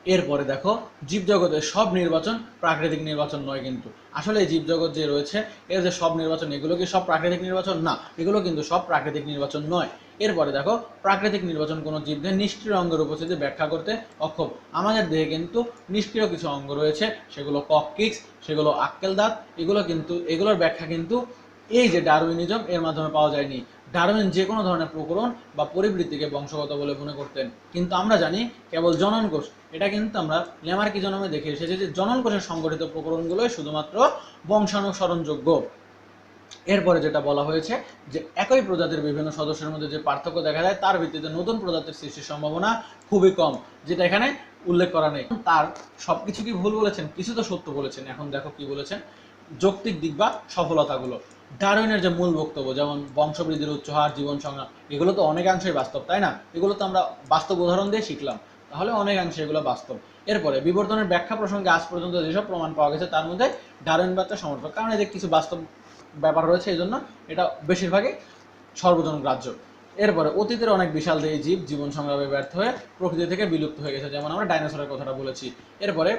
এরপরে দেখো, জীবজগতের সব নির্বাচন প্রাকৃতিক নির্বাচন নয়, কিন্তু আসলে এই জীবজগৎ যে রয়েছে এর যে সব নির্বাচন, এগুলো কি সব প্রাকৃতিক নির্বাচন না, এগুলো কিন্তু সব প্রাকৃতিক নির্বাচন নয়। এরপরে দেখো, প্রাকৃতিক নির্বাচন কোনো জীবদের নিষ্ক্রিয় অঙ্গের উপস্থিতি ব্যাখ্যা করতে অক্ষম। আমাদের দেহে কিন্তু নিষ্ক্রিয় কিছু অঙ্গ রয়েছে, সেগুলো কককিক্স, সেগুলো আক্কেল দাঁত, এগুলোর ব্যাখ্যা কিন্তু এই যে ডারউইনিজম এর মাধ্যমে পাওয়া যায়নি। ডারউইন যে কোনো ধরনের প্রকরণ বা পরিবৃত্তিকে বংশগত বলে মনে করতেন, কিন্তু আমরা জানি কেবল জনন কোষ, এটা কিন্তু আমরা ল্যামার্কি জনমে দেখে এসেছি যে জনন কোষের সংগঠিত প্রকরণগুলোই শুধুমাত্র বংশানুসরণযোগ্য। এরপরে যেটা বলা হয়েছে যে একই প্রজাতির বিভিন্ন সদস্যের মধ্যে যে পার্থক্য দেখা যায় তার ভিত্তিতে নতুন প্রজাতির সৃষ্টির সম্ভাবনা খুবই কম, যেটা এখানে উল্লেখ করা নেই। তার সবকিছু কি ভুল বলেছেন, কিছু তো সত্য বলেছেন। এখন দেখো কি বলেছেন, যৌক্তিক দিক বা সফলতাগুলো। ডারউইনের যে মূল বক্তব্য, যেমন বংশবৃদ্ধির উচ্চ হার, জীবন সংজ্ঞা, এগুলো তো অনেকাংশেই বাস্তব, তাই না? এগুলো তো আমরা বাস্তব উদাহরণ দিয়ে শিখলাম, তাহলে অনেকাংশে এগুলো বাস্তব। এরপরে বিবর্তনের ব্যাখ্যা প্রসঙ্গে আজ পর্যন্ত যেসব প্রমাণ পাওয়া গেছে তার মধ্যে ডারউইনবাদটা সমর্থক, কারণ এদের কিছু বাস্তব ব্যাপার রয়েছে, এই জন্য এটা বেশিরভাগই সর্বজনগ্রাহ্য। এরপরে অতীতের অনেক বিশাল দেহী জীব জীবন সংগ্রামে ব্যর্থ হয়ে প্রকৃতি থেকে বিলুপ্ত হয়ে গেছে, যেমন আমরা ডাইনোসরের কথাটা বলেছি। এরপরে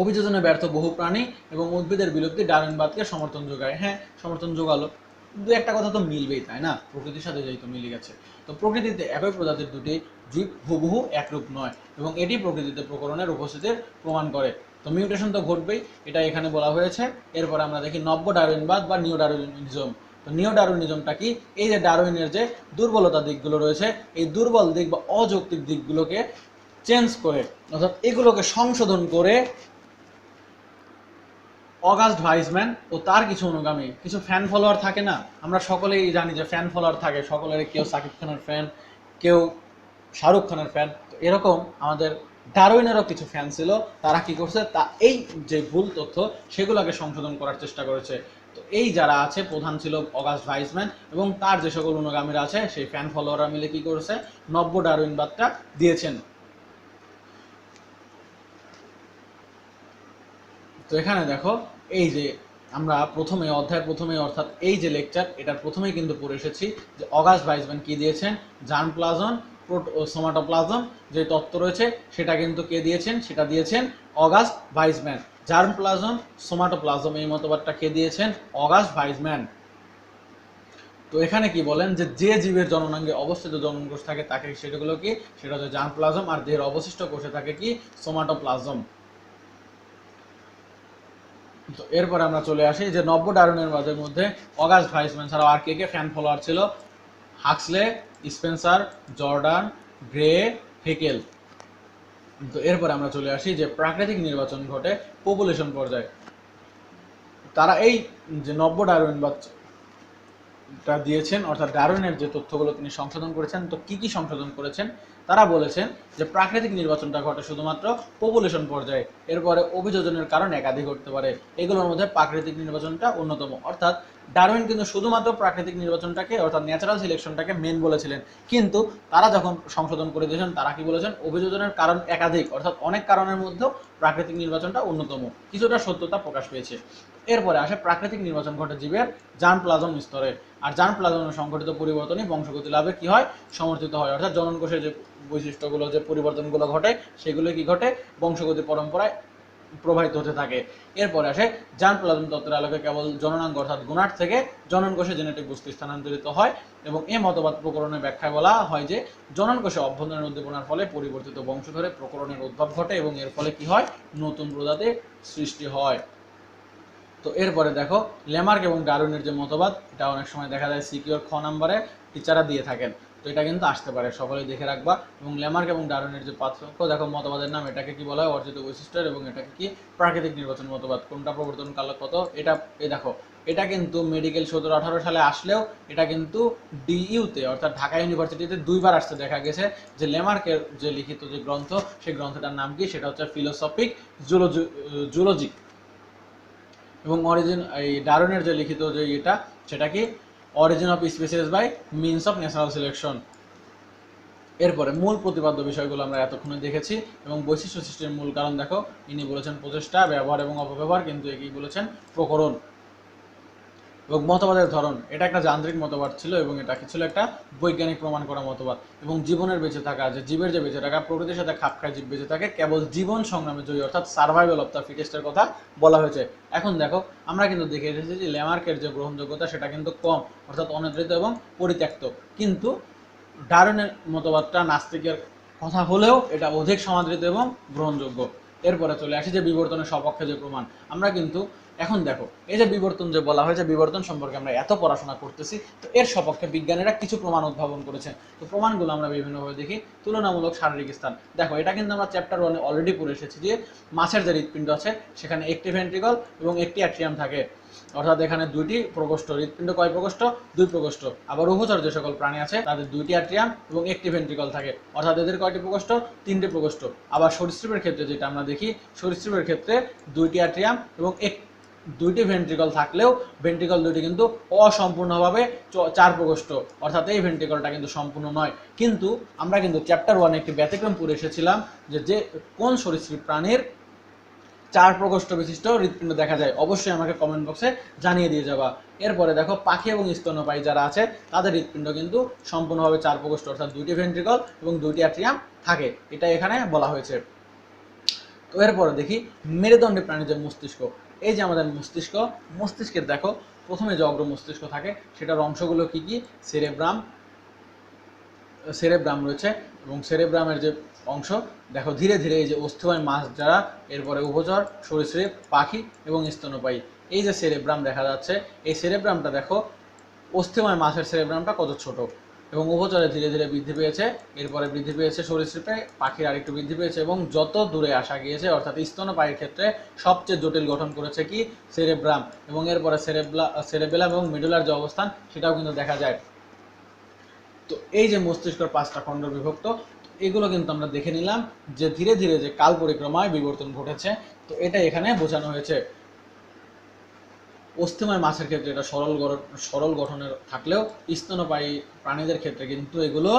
অভিযোজনে ব্যর্থ বহু প্রাণী এবং উদ্ভিদের বিলুপ্তি ডারউইনবাদকে সমর্থন যোগায়। হ্যাঁ, সমর্থন যোগালো, দু একটা কথা তো মিলবেই, তাই না? প্রকৃতির সাথে যেহেতু মিলে গেছে। তো প্রকৃতিতে একই প্রজাতির দুটি জীব হুবহু একরূপ নয় এবং এটি প্রকৃতিতে প্রকরণের উপস্থিতির প্রমাণ করে। তো মিউটেশন তো ঘটবেই, এটা এখানে বলা হয়েছে। এরপর আমরা দেখি নব্য ডারউইনবাদ বা নিও ডারউইনিজম। তো নিও ডারউইনিজমটা কি, এই যে ডারউইনের যে দুর্বলতা দিকগুলো রয়েছে এই দুর্বল দিক বা অযৌক্তিক দিকগুলোকে চেঞ্জ করে, অর্থাৎ এগুলোকে সংশোধন করে অগাস্ট ভাইসম্যান ও তার কিছু অনুগামী, কিছু ফ্যান ফলোয়ার থাকে না, আমরা সকলেই জানি যে ফ্যান ফলোয়ার থাকে সকলের, কেউ সাকিব খানের ফ্যান, কেউ শাহরুখ খানের ফ্যান। তো এরকম আমাদের ডারউইনেরও কিছু ফ্যান ছিল, তারা কি করছে, তা এই যে ভুল তথ্য সেগুলোকে সংশোধন করার চেষ্টা করেছে। তো এই যারা আছে, প্রধান ছিল অগাস্ট ভাইসম্যান এবং তার যে সকল অনুগামীরা আছে সেই ফ্যান ফলোয়াররা মিলে কি করেছে, নব্য ডারউইনবাদটা দিয়েছেন। তো এখানে দেখো, এই যে আমরা অধ্যায়ের প্রথমে অর্থাৎ এই যে লেকচার এটার প্রথমেই কিন্তু পড়ে এসেছি যে অগাস্ট ভাইসম্যান কি দিয়েছেন, জার্মপ্লাজম, সোমাটোপ্লাজম যে তত্ত্ব রয়েছে সেটা কিন্তু কে দিয়েছেন, সেটা দিয়েছেন অগাস্ট ভাইসম্যান। জার্মপ্লাজম, সোমাটোপ্লাজম এই মতবাদটা কে দিয়েছেন, অগাস্ট ভাইসম্যান। তো এখানে কি বলেন যে যে জীবের জননাঙ্গে অবস্থিত জনন কোষ থাকে তাকে সেটাগুলো কি, সেটা হচ্ছে জার্মপ্লাজম, আর দেহের অবশিষ্ট কোষে থাকে কি, সোমাটোপ্লাজম। তো এরপরে আমরা চলে আসি যে নব্য ডারউইনবাদের মধ্যে অগাস্ট ভাইসম্যান ছাড়াও আর কে কে ফ্যান ফলোয়ার ছিল, হাক্সলে, স্পেন্সার, জর্ডান, গ্রে, হেকেল। তো এরপরে আমরা চলে আসি যে প্রাকৃতিক নির্বাচন ঘটে পপুলেশন পর্যায়ে। তারা এই যে নব্য ডারউইনবাদটা দিয়েছেন, অর্থাৎ ডারউইনের যে তথ্যগুলো তিনি সংশোধন করেছেন। তো কি কি সংশোধন করেছেন, তারা বলেছেন যে প্রাকৃতিক নির্বাচনটা ঘটে শুধুমাত্র পপুলেশন পর্যায়ে, এরপরে অভিযোজনের কারণ একাধিক ঘটতে পারে। এগুলোর মধ্যে প্রাকৃতিক নির্বাচনটা অন্যতম। অর্থাৎ ডারউইন কিন্তু শুধুমাত্র প্রাকৃতিক নির্বাচনটাকে অর্থাৎ ন্যাচারাল সিলেকশনটাকে মেন বলেছিলেন, কিন্তু তারা যখন সংশোধন করে দিয়েছেন তারা কি বলেছেন, অভিযোজনের কারণ একাধিক অর্থাৎ অনেক কারণের মধ্যেও প্রাকৃতিক নির্বাচনটা অন্যতম। কিছুটা সত্যতা প্রকাশ পেয়েছে। এরপরে আসে প্রাকৃতিক নির্বাচন ঘটে জীবের জার্ম প্লাজম স্তরে। আর জার্ম প্লাজমের সংঘটিত পরিবর্তনই বংশগতি লাভে কি হয়, সমর্থিত হয়। অর্থাৎ জনন কোষের যে বৈশিষ্ট্যগুলো, যে পরিবর্তনগুলো ঘটে সেগুলো কি ঘটে, বংশগতি পরম্পরায় প্রবাহিত হতে থাকে। এরপরে আসে জার্ম প্লাজম তত্ত্বের আলোকে কেবল জননাঙ্গ অর্থাৎ গোনাড থেকে জনন কোষে জেনেটিক বস্তু স্থানান্তরিত হয়। এবং এই মতবাদ প্রকরণের ব্যাখ্যায় বলা হয় যে জনন কোষে অভ্যন্তরীণ উদ্দীপনার ফলে পরিবর্তিত বংশধরে প্রকরণের উদ্ভব ঘটে এবং এর ফলে কি হয়, নতুন প্রজাতির সৃষ্টি হয়। তো এরপরে দেখো ল্যামার্ক এবং ডারউইনের যে মতবাদ, এটা অনেক সময় দেখা যায় সিকিউর খ নাম্বারে টিচাররা দিয়ে থাকেন, তো এটা কিন্তু আসতে পারে, সকলেই দেখে রাখবা। এবং ল্যামার্ক এবং ডারউইনের যে পার্থক্য দেখো, মতবাদের নাম, এটাকে কি বলা হয়, অর্জিত বৈশিষ্ট্যের, এবং এটাকে কি প্রাকৃতিক নির্বাচন মতবাদ। কোনটা প্রবর্তন কাল কত, এটা এই দেখো, এটা কিন্তু মেডিকেল 17-18 সালে আসলেও এটা কিন্তু ডিইউতে অর্থাৎ ঢাকা ইউনিভার্সিটিতে 2বার আসতে দেখা গেছে। যে ল্যামার্কের যে লিখিত যে গ্রন্থ, সেই গ্রন্থটার নাম কি, সেটা হচ্ছে ফিলোসফিক জুলজি। এবং অরিজিন এই ডারউইনের যে লিখিত যে এটা, সেটা কি origin of species by means of natural selection. এরপরে মূল প্রতিপাদ্য বিষয়গুলো আমরা এতক্ষণে দেখেছি। এবং বৈশিষ্ট্য সৃষ্টির মূল কারণ দেখো, ইনি বলেছেন প্রচেষ্টা, ব্যবহার এবং অপব্যবহার, কিন্তু একই বলেছেন প্রকরণ। এবং মতবাদের ধরন, এটা একটা যান্ত্রিক মতবাদ ছিল এবং এটা কি ছিল, একটা বৈজ্ঞানিক প্রমাণ করা মতবাদ। এবং জীবনের বেঁচে থাকা, যে জীবের যে বেঁচে থাকা, প্রকৃতির সাথে খাপ খায় জীব বেঁচে থাকে কেবল জীবন সংগ্রামে জয়ী, অর্থাৎ সার্ভাইভাল অফ দ্য ফিটেস্টের কথা বলা হয়েছে। এখন দেখো, আমরা কিন্তু দেখে এসেছি যে ল্যামার্কের যে গ্রহণযোগ্যতা সেটা কিন্তু কম, অর্থাৎ অনির্ধারিত এবং পরিত্যক্ত। কিন্তু ডারউইনের মতবাদটা নাস্তিকের কথা হলেও এটা অধিক সমাদৃত এবং গ্রহণযোগ্য। এরপরে চলে আসি যে বিবর্তনের সপক্ষে যে প্রমাণ। আমরা কিন্তু এখন দেখো, এই যে বিবর্তন যে বলা হয়েছে, বিবর্তন সম্পর্কে আমরা এত পড়াশোনা করতেছি, তো এর সপক্ষে বিজ্ঞানীরা কিছু প্রমাণ উদ্ভাবন করেছেন। তো প্রমাণগুলো আমরা বিভিন্নভাবে দেখি। তুলনামূলক শারীরিক স্থান, দেখো এটা কিন্তু আমরা চ্যাপ্টার 1-এ অলরেডি পড়ে এসেছি যে মাছের যে হৃৎপিণ্ড আছে সেখানে একটি ভেন্ট্রিকল এবং একটি অ্যাট্রিয়াম থাকে, অর্থাৎ এখানে দুইটি প্রকোষ্ঠ। হৃৎপিণ্ড কয় প্রকোষ্ঠ, 2 প্রকোষ্ঠ। আবার উভচর যে সকল প্রাণী আছে তাদের 2টি অ্যাট্রিয়াম এবং একটি ভেন্ট্রিকল থাকে, অর্থাৎ এদের কয়টি প্রকোষ্ঠ, 3টি প্রকোষ্ঠ। আবার সরীসৃপের ক্ষেত্রে যেটা আমরা দেখি, সরীসৃপের ক্ষেত্রে 2টি অ্যাট্রিয়াম এবং 2টি ভেন্ট্রিকল থাকলেও ভেন্ট্রিকল দুটি কিন্তু অসম্পূর্ণভাবে 4 প্রকোষ্ঠ, অর্থাৎ এই ভেন্ট্রিকলটা কিন্তু সম্পূর্ণ নয়। কিন্তু আমরা কিন্তু চ্যাপ্টার 1-এ একটি ব্যতিক্রম পড়ে এসেছিলাম যে কোন সরীসৃপ প্রাণীর 4 প্রকোষ্ঠ বিশিষ্ট হৃৎপিণ্ড দেখা যায়। অবশ্যই আমাকে কমেন্ট বক্সে জানিয়ে দিয়ে যাবা। এরপরে দেখো, পাখি এবং স্তন্যপায়ী যারা আছে তাদের হৃৎপিণ্ড কিন্তু সম্পূর্ণভাবে 4 প্রকোষ্ঠ, অর্থাৎ 2টি ভেন্ট্রিকল এবং 2টি অ্যাট্রিয়াম থাকে, এটা এখানে বলা হয়েছে। তো এরপরে দেখি মেরুদণ্ডী প্রাণীর যে মস্তিষ্ক। এই যে আমাদের মস্তিষ্কের দেখো, প্রথমে যে অগ্র মস্তিষ্ক থাকে সেটার অংশগুলো কি কি, সেরেব্রাম রয়েছে। এবং সেরেব্রামের যে অংশ দেখো, ধীরে ধীরে এই যে অস্থিময় মাছ যারা, এরপরে উভচর, সরীসৃপ, পাখি এবং স্তন্যপায়ী, এই যে সেরেব্রাম দেখা যাচ্ছে, এই সেরেব্রামটা দেখো, অস্থিময় মাছের সেরেব্রামটা কত ছোট, এবং উভচরে ধীরে ধীরে বৃদ্ধি পেয়েছে, এরপরে বৃদ্ধি পেয়েছে সরীসৃপে, পাখির আরেকটু বৃদ্ধি পেয়েছে, এবং যত দূরে আসা গিয়েছে, অর্থাৎ স্তন্যপায়ীর ক্ষেত্রে সবচেয়ে জটিল গঠন করেছে কি, সেরেব্রাম। এবং এরপরে সেরেবেলাম এবং মিডুলার যে অবস্থান সেটাও কিন্তু দেখা যায়। তো এই যে মস্তিষ্কের 5টা খণ্ড বিভক্ত, এগুলো কিন্তু আমরা দেখে নিলাম যে ধীরে ধীরে যে কাল পরিক্রমায় বিবর্তন ঘটেছে। তো এটা এখানে বোঝানো হয়েছে। অস্থিময় মাছের ক্ষেত্রে এটা সরল গঠনের থাকলেও স্তন্যপায়ী প্রাণীদের ক্ষেত্রে কিন্তু এগুলো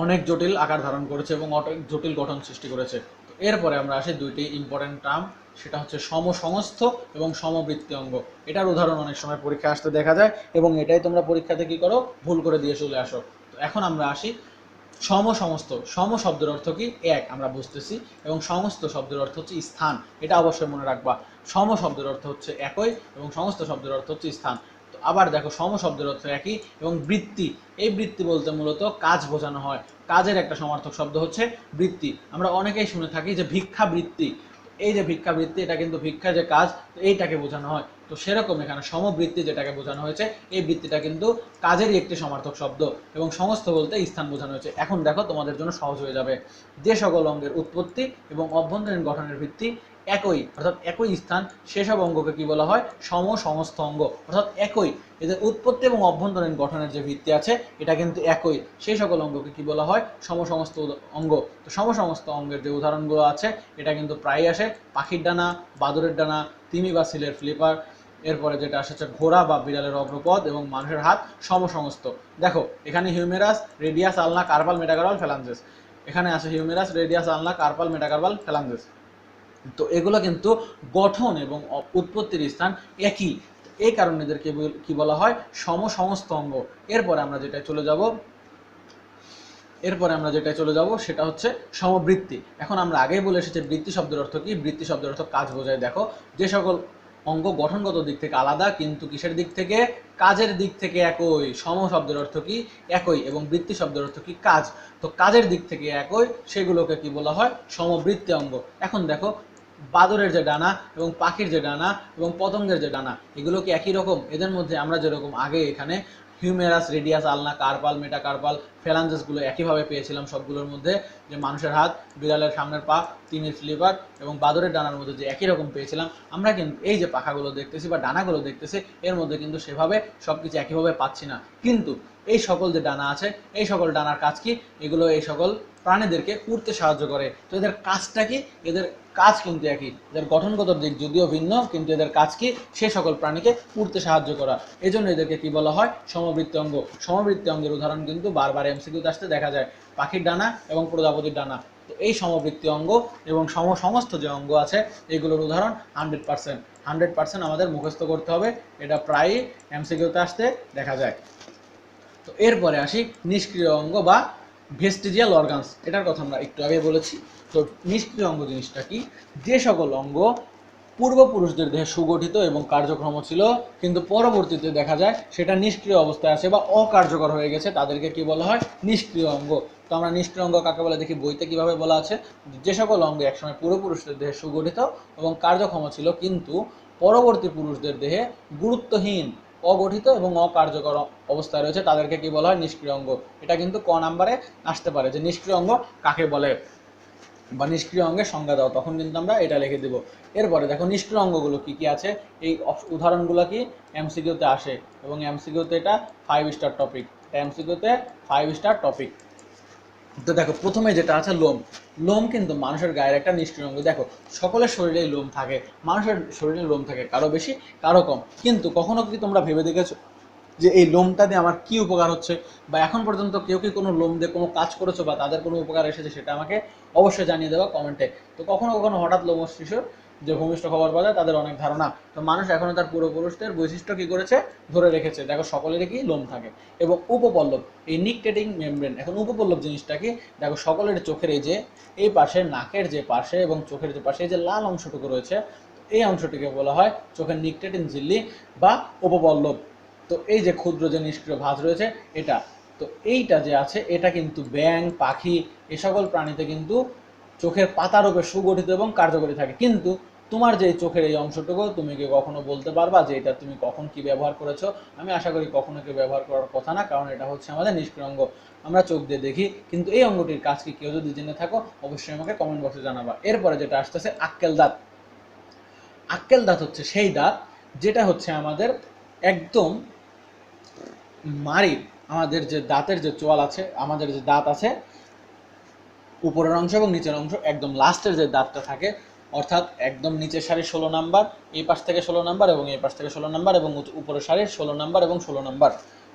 অনেক জটিল আকার ধারণ করেছে এবং অনেক জটিল গঠন সৃষ্টি করেছে। তো এরপরে আমরা আসি 2টি ইম্পর্টেন্ট টার্ম, সেটা হচ্ছে সমসংস্থ এবং সমবৃত্তি অঙ্গ। এটার উদাহরণ অনেক সময় পরীক্ষা আসতে দেখা যায় এবং এটাই তোমরা পরীক্ষাতে কি করো, ভুল করে দিয়ে চলে আসো। তো এখন আমরা আসি সমস্ত। সম শব্দের অর্থ কি, এক, আমরা বুঝতেছি, এবং সমস্ত শব্দের অর্থ হচ্ছে স্থান, এটা অবশ্যই মনে রাখবা। সম শব্দের অর্থ হচ্ছে একই এবং সমস্ত শব্দের অর্থ হচ্ছে স্থান। তো আবার দেখো, সম শব্দের অর্থ একই এবং বৃত্তি, এই বৃত্তি বলতে মূলত কাজ বোঝানো হয়। কাজের একটা সমার্থক শব্দ হচ্ছে বৃত্তি। আমরা অনেকেই শুনে থাকি যে ভিক্ষা বৃত্তি, এই যে ভিক্ষাবৃত্তি, এটা কিন্তু ভিক্ষা যে কাজ, এইটাকে বোঝানো হয়। তো সেরকম এখানে সমবৃত্তি যেটাকে বোঝানো হয়েছে, এই বৃত্তিটা কিন্তু কাজেরই একটি সমার্থক শব্দ, এবং সমস্ত বলতে স্থান বোঝানো হয়েছে। এখন দেখো, তোমাদের জন্য সহজ হয়ে যাবে। যে সকল অঙ্গের উৎপত্তি এবং অভ্যন্তরীণ গঠনের ভিত্তি একই অর্থাৎ একই স্থান সেসব অঙ্গকে কি বলা হয় সমসমস্ত অঙ্গ। অর্থাৎ একই, এদের উৎপত্তি এবং অভ্যন্তরীণ গঠনের যে ভিত্তি আছে এটা কিন্তু একই, সেই সকল অঙ্গকে কি বলা হয় সমসমস্ত অঙ্গ। তো সমসমস্ত অঙ্গের যে উদাহরণগুলো আছে এটা কিন্তু প্রায়ই আসে পাখির ডানা, বাদুড়ের ডানা, তিমি বা সিলের ফ্লিপার, এরপরে যেটা আসে হচ্ছে ঘোড়া বা বিড়ালের অগ্রপদ এবং মানুষের হাত সমসমস্ত। দেখো এখানে হিউমেরাস, রেডিয়াস, আলনা, কার্পাল, মেটাকার্পাল, ফ্যালাঞ্জেস, এখানে আছে হিউমেরাস, রেডিয়াস, আলনা, কার্পাল, মেটাকার্পাল, ফ্যালাঞ্জেস। তো এগুলো কিন্তু গঠন এবং উৎপত্তির স্থান একই, এই কারণে এদেরকে কি বলা হয় সমসমস্ত অঙ্গ। এরপরে আমরা যেটা চলে যাব সেটা হচ্ছে সমবৃত্তি। এখন আমরা আগেই বলে এসেছি বৃত্তি শব্দের অর্থ কি, বৃত্তি শব্দের অর্থ কাজ বোঝায়। দেখো যে সকল অঙ্গ গঠনগত দিক থেকে আলাদা কিন্তু কিসের দিক থেকে, কাজের দিক থেকে একই। সম শব্দের অর্থ কি একই এবং বৃত্তি শব্দের অর্থ কি কাজ। তো কাজের দিক থেকে একই, সেগুলোকে কি বলা হয় সমবৃত্তি অঙ্গ। এখন দেখো বাদরের যে ডানা এবং পাখির যে ডানা এবং পতঙ্গের যে ডানা এগুলো কি একই রকম? এদের মধ্যে আমরা যেরকম আগে এখানে হিউমেরাস, রেডিয়াস, আলনা, কার্পাল, মেটাকার্পাল, ফ্যালাঞ্জেসগুলো একইভাবে পেয়েছিলাম সবগুলোর মধ্যে, যে মানুষের হাত, বিড়ালের সামনের পা, তিমির ফ্লিপার এবং বাদরের ডানার মধ্যে যে একই রকম পেয়েছিলাম, আমরা কিন্তু এই যে পাখাগুলো দেখতেছি বা ডানাগুলো দেখতেছি এর মধ্যে কিন্তু সেভাবে সবকিছু একইভাবে পাচ্ছি না। কিন্তু এই সকল যে ডানা আছে এই সকল ডানার কাজ কি, এগুলো এই সকল প্রাণীদেরকে উড়তে সাহায্য করে। তো এদের কাজটা কি, এদের কাজ কিন্তু একই, এদের গঠনগত দিক যদিও ভিন্ন কিন্তু এদের কাজ কি, সে সকল প্রাণীকে উড়তে সাহায্য করা। এই জন্য এদেরকে কি বলা হয় সমবৃত্তি অঙ্গ। সমবৃত্তি অঙ্গের উদাহরণ কিন্তু বারবার এমসিকিউতে আসতে দেখা যায়, পাখির ডানা এবং প্রজাপতির ডানা। তো এই সমবৃত্তি অঙ্গ এবং সমস্ত যে অঙ্গ আছে এগুলোর উদাহরণ 100% আমাদের মুখস্থ করতে হবে, এটা প্রায়ই এমসিকিউতে আসতে দেখা যায়। তো এরপরে আসি নিষ্ক্রিয় অঙ্গ বা ভেস্টিজিয়াল অর্গানস, এটার কথা আমরা একটু আগে বলেছি। তো নিষ্ক্রিয় অঙ্গ জিনিসটা কি, যে সকল অঙ্গ পূর্বপুরুষদের দেহে সুগঠিত এবং কার্যক্রম ছিল কিন্তু পরবর্তীতে দেখা যায় সেটা নিষ্ক্রিয় অবস্থায় আছে বা অকার্যকর হয়ে গেছে, তাদেরকে কি বলা হয় নিষ্ক্রিয় অঙ্গ। তো আমরা নিষ্ক্রিয় অঙ্গ কাকে বলে দেখি, বইতে কিভাবে বলা আছে, যে সকল অঙ্গ একসময় পূর্বপুরুষদের দেহে সুগঠিত এবং কার্যক্ষম ছিল কিন্তু পরবর্তী পুরুষদের দেহে গুরুত্বহীন, অগঠিত এবং অকার্যকর অবস্থায় রয়েছে তাদেরকে কি বলা হয় নিষ্ক্রিয় অঙ্গ। এটা কিন্তু ক নাম্বারে আসতে পারে যে নিষ্ক্রিয় অঙ্গ কাকে বলে বা নিষ্ক্রিয় অঙ্গের সংজ্ঞা দাও, তখন কিন্তু আমরা এটা লিখে দেব। এরপরে দেখো নিষ্ক্রিয় অঙ্গগুলো কি কি আছে, এই উদাহরণগুলো কি এমসিকিউতে আসে এবং এমসিকিউতে এটা 5 স্টার টপিক, এমসিকিউতে 5 স্টার টপিক। তো দেখো প্রথমে যেটা আছে লোম। লোম কিন্তু মানুষের গায়ের একটা নিষ্ক্রিয় অঙ্গ। দেখো সকলের শরীরেই লোম থাকে, মানুষের শরীরে লোম থাকে কারো বেশি কারো কম, কিন্তু কখনো কি তোমরা ভেবে দেখেছো যে এই লোমটা দিয়ে আমার কি উপকার হচ্ছে, বা এখন পর্যন্ত কেউ কি কোনো লোম দিয়ে কোনো কাজ করেছো বা তাদের কোনো উপকার এসেছে সেটা আমাকে অবশ্যই জানিয়ে দেওয়া কমেন্টে। তো কখনো কখনো হঠাৎ লোম শিশুর যে ভূমিষ্ঠ খবর পাওয়া যায় তাদের অনেক ধারণা, তো মানুষ এখনো তার পূর্বপুরুষদের বৈশিষ্ট্য কি করেছে ধরে রেখেছে। দেখো সকলেরই কি লোম থাকে। এবং উপপল্লব, এই নিকটেটিং মেমব্রেন। এখন উপপল্লব জিনিসটা কি, দেখো সকলের চোখের এই যে এই পাশে, নাকের যে পাশে এবং চোখের যে পাশে যে লাল অংশটুকু রয়েছে এই অংশটিকে বলা হয় চোখের নিকটেটিং ঝিল্লি বা উপপল্লব। তো এই যে ক্ষুদ্র যে নিষ্ক্রিয় ভাঁজ রয়েছে এটা, তো এইটা যে আছে এটা কিন্তু ব্যাঙ, পাখি এ সকল প্রাণীতে কিন্তু চোখের পাতারূপে সুগঠিত এবং কার্যকরী থাকে। কিন্তু তোমার যে চোখের এই অংশটুকু তুমি কি কখনো বলতে পারবা যে এটা তুমি কখন কি ব্যবহার করেছো? আমি আশা করি কখনো কি ব্যবহার করার কথা না, কারণ এটা হচ্ছে আমাদের নিষ্ক্রিয় অঙ্গ, আমরা চোখ দিয়ে দেখি। কিন্তু এই অঙ্গটির কাজ কি কেউ যদি জেনে থাকো অবশ্যই আমাকে কমেন্ট বক্সে জানাবা। এরপরে যেটা আসতেছে আক্কেল দাঁত। আক্কেল দাঁত হচ্ছে সেই দাঁত যেটা হচ্ছে আমাদের একদম মাড়ির, আমাদের যে দাঁতের যে চোয়াল আছে, আমাদের যে দাঁত আছে উপরের অংশ এবং নিচের অংশ, একদম লাস্টের যে দাঁতটা থাকে অর্থাৎ একদম নিচের সারির 16 নাম্বার, এই পাশ থেকে 16 নাম্বার এবং এই পাশ থেকে 16 নাম্বার এবং উপরের সারির 16 নাম্বার এবং 16 নাম্বার।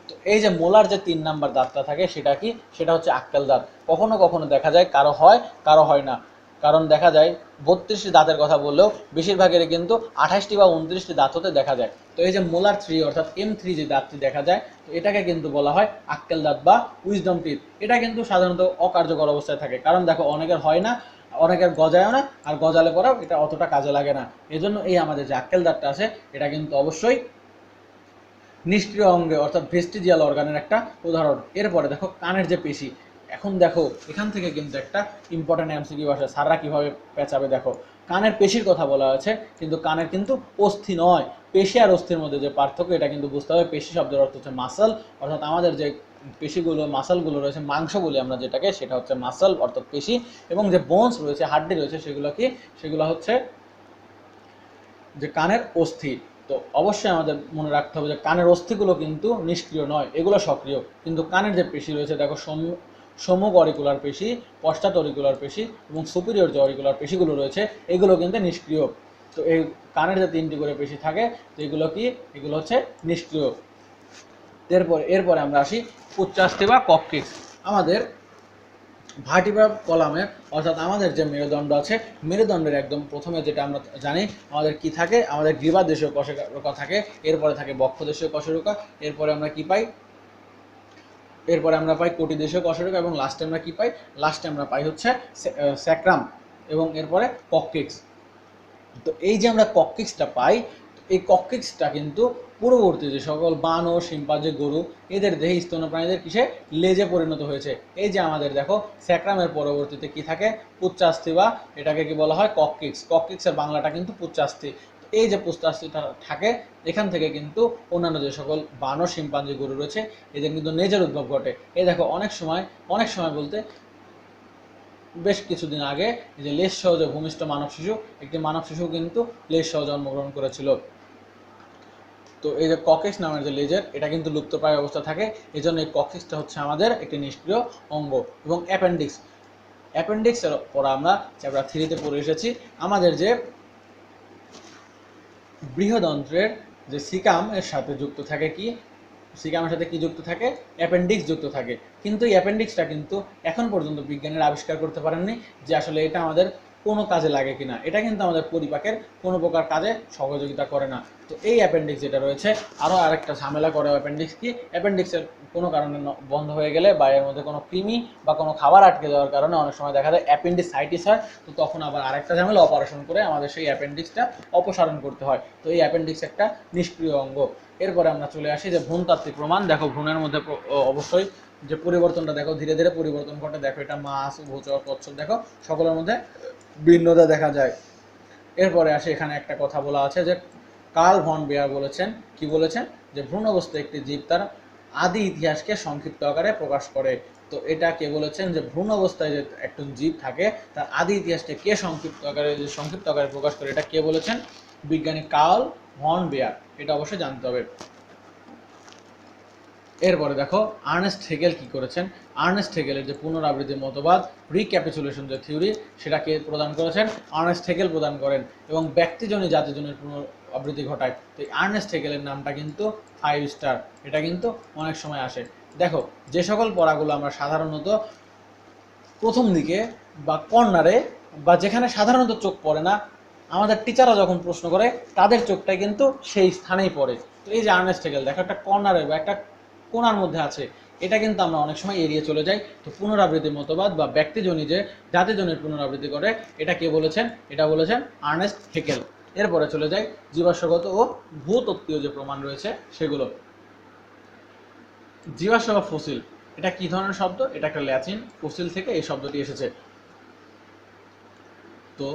তো এই যে মোলার যে 3 নাম্বার দাঁতটা থাকে সেটা কি, সেটা হচ্ছে আক্কেল দাঁত। কখনো কখনো দেখা যায় কারো হয় কারো হয় না, কারণ দেখা যায় 32টি দাঁতের কথা বললেও বেশিরভাগের কিন্তু 28টি বা 29টি দাঁত হতে দেখা যায়। তো এই যে মোলার 3 অর্থাৎ M3 যে দাঁতটি দেখা যায় তো এটাকে কিন্তু বলা হয় আক্কেল দাঁত বা উইজডম টিথ। এটা কিন্তু সাধারণত অকার্যকর অবস্থায় থাকে, কারণ দেখো অনেকের হয় না, অনেকের গজায়ও না, আর গজালে পরেও এটা অতটা কাজে লাগে না। এজন্য এই আমাদের যে আক্কেল দাঁতটা আছে এটা কিন্তু অবশ্যই নিষ্ক্রিয় অঙ্গে অর্থাৎ ভেস্টিজিয়াল অর্গানের একটা উদাহরণ। এরপরে দেখো কানের যে পেশি। এখন দেখো এখান থেকে কিন্তু একটা ইম্পর্টেন্ট এমসিকিউ আসে, স্যাররা কিভাবে পেঁচাবে। দেখো কানের পেশির কথা বলা আছে কিন্তু কানের কিন্তু অস্থি নয়, পেশি আর অস্থির মধ্যে যে পার্থক্য এটা কিন্তু বুঝতে হবে। পেশি শব্দের অর্থ হচ্ছে মাসল, অর্থাৎ আমাদের যে পেশিগুলো মাসলগুলো রয়েছে, মাংস বলি আমরা যেটাকে, সেটা হচ্ছে মাসল অর্থাৎ পেশি, এবং যে বোনস রয়েছে হাড্ডি রয়েছে সেগুলো কি, সেগুলো হচ্ছে যে কানের অস্থি। তো অবশ্যই আমাদের মনে রাখতে হবে যে কানের অস্থিগুলো কিন্তু নিষ্ক্রিয় নয়, এগুলো সক্রিয়। কিন্তু কানের যে পেশি রয়েছে দেখো, সম্মুখ অরিকুলার পেশি, পশ্চাৎ অরিকুলার পেশি এবং সুপিরিয়র যে অরিকুলার পেশিগুলো রয়েছে এগুলো কিন্তু নিষ্ক্রিয়। তো এই কানের যে 3টি করে পেশি থাকে, তো এগুলো কি, এগুলো হচ্ছে নিষ্ক্রিয়। এরপরে আমরা আসি উচ্চাস্থি বা ককলিক্স। আমাদের ভার্টিব্রাল কলামের অর্থাৎ আমাদের যে মেরুদণ্ড আছে, মেরুদণ্ডের একদম প্রথমে যেটা আমরা জানি আমাদের কি থাকে, আমাদের গ্রীবাদেশীয় কশেরুকা থাকে, এরপরে থাকে বক্ষদেশীয় কশেরুকা, এরপরে আমরা কি পাই, এরপরে আমরা পাই কোটিদেশীয় কশেরুকা এবং লাস্টে আমরা কি পাই, লাস্টে আমরা পাই হচ্ছে স্যাক্রাম এবং এরপরে ককলিক্স। তো এই যে আমরা ককলিক্সটা পাই, এই ককলিক্সটা কিন্তু পূর্ববর্তী যে সকল বানর, শিম্পাঞ্জি, গরু এদের দেহে স্তন্যপ্রাণীদের কিসে, লেজে পরিণত হয়েছে। এই যে আমাদের দেখো স্যাক্রামের পরবর্তীতে কি থাকে, পুচ্ছাস্থি বা এটাকে কি বলা হয়, ককলিক্স। ককলিক্সের বাংলাটা কিন্তু পুচ্ছাস্থি। এই যে পুচ্ছাস্থিটা থাকে, এখান থেকে কিন্তু অন্যান্য যে সকল বানর, শিম্পাঞ্জি, গরু রয়েছে এদের কিন্তু লেজের উদ্ভব ঘটে। এই দেখো অনেক সময় বলতে বেশ কিছুদিন আগে যে লেজ সহ যে ভূমিষ্ঠ মানব শিশু, একটি মানব শিশু কিন্তু লেজ সহ জন্মগ্রহণ করেছিল। তো এই যে ককলিক্স নামের যে লেজের, এটা কিন্তু লুপ্তপ্রায় অবস্থা থাকে, এই জন্য এই ককলিক্সটা হচ্ছে আমাদের একটি নিষ্ক্রিয় অঙ্গ। এবং অ্যাপেন্ডিক্সের পর আমরা চ্যাপ্টার 3-তে পড়ে এসেছি আমাদের যে বৃহদন্ত্রের যে সিকাম এর সাথে যুক্ত থাকে কি, সিকামের সাথে কি যুক্ত থাকে, অ্যাপেন্ডিক্স যুক্ত থাকে। কিন্তু এই অ্যাপেন্ডিক্সটা কিন্তু এখন পর্যন্ত বিজ্ঞানীরা আবিষ্কার করতে পারেননি যে আসলে এটা আমাদের কোনো কাজে লাগে কিনা। এটা কিন্তু আমাদের পরিপাকের কোনো প্রকার কাজে সহযোগিতা করে না। তো এই অ্যাপেন্ডিক্স যেটা রয়েছে আরও আরেকটা ঝামেলা করে। অ্যাপেন্ডিক্স কি, অ্যাপেন্ডিক্সের কোনো কারণে বন্ধ হয়ে গেলে বা এর মধ্যে কোনো কৃমি বা কোনো খাবার আটকে যাওয়ার কারণে অনেক সময় দেখা যায় অ্যাপেন্ডিসাইটিস হয়। তো তখন আবার আরেকটা ঝামেলা, অপারেশন করে আমাদের সেই অ্যাপেন্ডিক্সটা অপসারণ করতে হয়। তো এই অ্যাপেন্ডিক্স একটা নিষ্ক্রিয় অঙ্গ। এরপরে আমরা চলে আসি যে ভ্রূণতাত্ত্বিক প্রমাণ। দেখো ভ্রূণের মধ্যে অবশ্যই যে পরিবর্তনটা দেখো ধীরে ধীরে পরিবর্তন ঘটে। দেখো এটা মাছ, উভচর, কচ্ছপ, দেখো সকলের মধ্যে ভিন্নতা দেখা যায়। এরপরে আসে এখানে একটা কথা বলা আছে যে কার্ল ভন বেয়ার বলেছেন, কি বলেছেন, যে ভ্রূণ অবস্থায় একটি জীব তার আদি ইতিহাসকে সংক্ষিপ্ত আকারে প্রকাশ করে। তো এটা কে বলেছেন, যে ভ্রূণ অবস্থায় যে একটা জীব থাকে তার আদি ইতিহাসকে কে সংক্ষিপ্ত আকারে প্রকাশ করে, এটা কে বলেছেন, বিজ্ঞানী কার্ল ভন বেয়ার। এটা অবশ্যই জানতে হবে। এরপরে দেখো আর্নেস্ট হেগেল কি করেছেন। আর্নেস্ট হেগেলের যে পুনরাবৃত্তি মতবাদ, রিক্যাপিচুলেশন যে থিওরি, সেটাকে প্রদান করেছেন আর্নেস্ট হেগেল প্রদান করেন এবং ব্যক্তিজনী জাতিজনের পুনরাবৃত্তি ঘটায়। তো এই আর্নেস্ট হেগেলের নামটা কিন্তু 5 স্টার, এটা কিন্তু অনেক সময় আসে। দেখো যে সকল পড়াগুলো আমরা সাধারণত প্রথম দিকে বা কর্নারে বা যেখানে সাধারণত চোখ পড়ে না, আমাদের টিচাররা যখন প্রশ্ন করে তাদের চোখটাই কিন্তু সেই স্থানেই পড়ে। তো এই যে আর্নেস্ট হেগেল দেখো একটা কর্নারে বা একটা কোণার মধ্যে আছে, এটা কিন্তু আমরা অনেক সময় এড়িয়ে চলে যাই। তো পুনরাবৃত্তি মতবাদ বা ব্যক্তিজনী যে জাতিজনের পুনরাবৃত্তি করে, এটা কে বলেছেন, এটা বলেছেন আর্নেস্ট হেগেল। এরপরে চলে যাই জীবাশ্মগত ও ভূতত্ত্বীয় যে প্রমাণ রয়েছে সেগুলো। জীবাশ্ম বা ফসিল, এটা কি ধরনের শব্দ, এটা একটা ল্যাটিন, ফসিল থেকে এই শব্দটি এসেছে। তো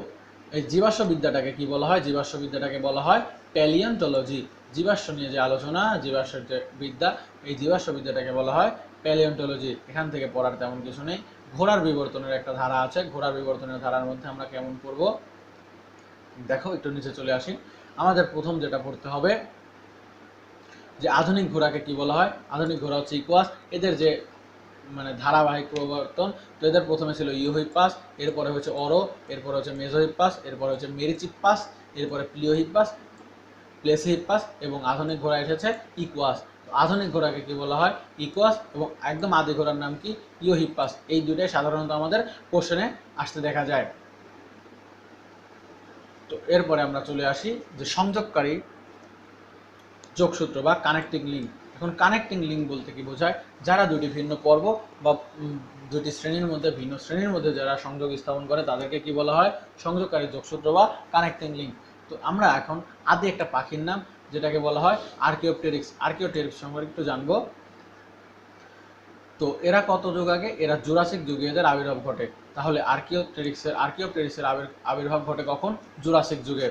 এই জীবাশ্মবিদ্যাটাকে কি বলা হয়, জীবাশ্মবিদ্যাটাকে বলা হয় প্যালিওন্টোলজি। জীবাশ্ম নিয়ে যে আলোচনা, জীবাশ্মের যে বিদ্যা, এই জীবাশ্মবিদ্যাটাকে বলা হয় প্যালিওন্টোলজি। এখান থেকে পড়ার তেমন কিছু নেই। ঘোড়ার বিবর্তনের একটা ধারা আছে, ঘোড়ার বিবর্তনের ধারার মধ্যে আমরা কেমন পড়ব, দেখো একটু নিচে চলে আসি। আমাদের প্রথম যেটা পড়তে হবে যে আধুনিক ঘোড়াকে কি বলা হয়। আধুনিক ঘোড়া হচ্ছে ইকুয়াস, এদের যে মানে ধারাবাহিক পরিবর্তন। তো এদের প্রথমে ছিল ইউহিপ্পাস, এরপরে হচ্ছে অরো, এরপরে হচ্ছে মেজোহিপ্পাস, এরপরে হচ্ছে মেরিচিপ্পাস, এরপরে প্লিওহিপ্পাস, প্লেসিহিপ্পাস এবং আধুনিক ঘোড়া এসেছে ইকুয়াস। আধুনিক ঘোড়াকে কি বলা হয়, ইকুয়াস, এবং একদম আদি ঘোড়ার নাম কি, ইউহিপ্পাস। এই দুটাই সাধারণত আমাদের কোশ্চেনে আসতে দেখা যায়। তো এরপরে আমরা চলে আসি যে সংযোগকারী যোগসূত্র বা কানেক্টিং লিঙ্ক। এখন কানেক্টিং লিঙ্ক বলতে কি বোঝায়, যারা দুটি ভিন্ন পর্ব বা দুটি শ্রেণীর মধ্যে ভিন্ন শ্রেণীর মধ্যে যারা সংযোগ স্থাপন করে তাদেরকে কি বলা হয়, সংযোগকারী যোগসূত্র বা কানেক্টিং লিঙ্ক। তো আমরা এখন আদি একটা পাখির নাম যেটাকে বলা হয় আর্কিওপটেরিক্স। আর্কিওপটেরিক্স সম্পর্কে একটু জানবো। তো এরা কত যুগ আগে, এরা জুরাসিক যুগে এদের আবির্ভাব ঘটে। তাহলে আর্কিওপটেরিক্সের আবির্ভাব ঘটে কখন, জুরাসিক যুগে।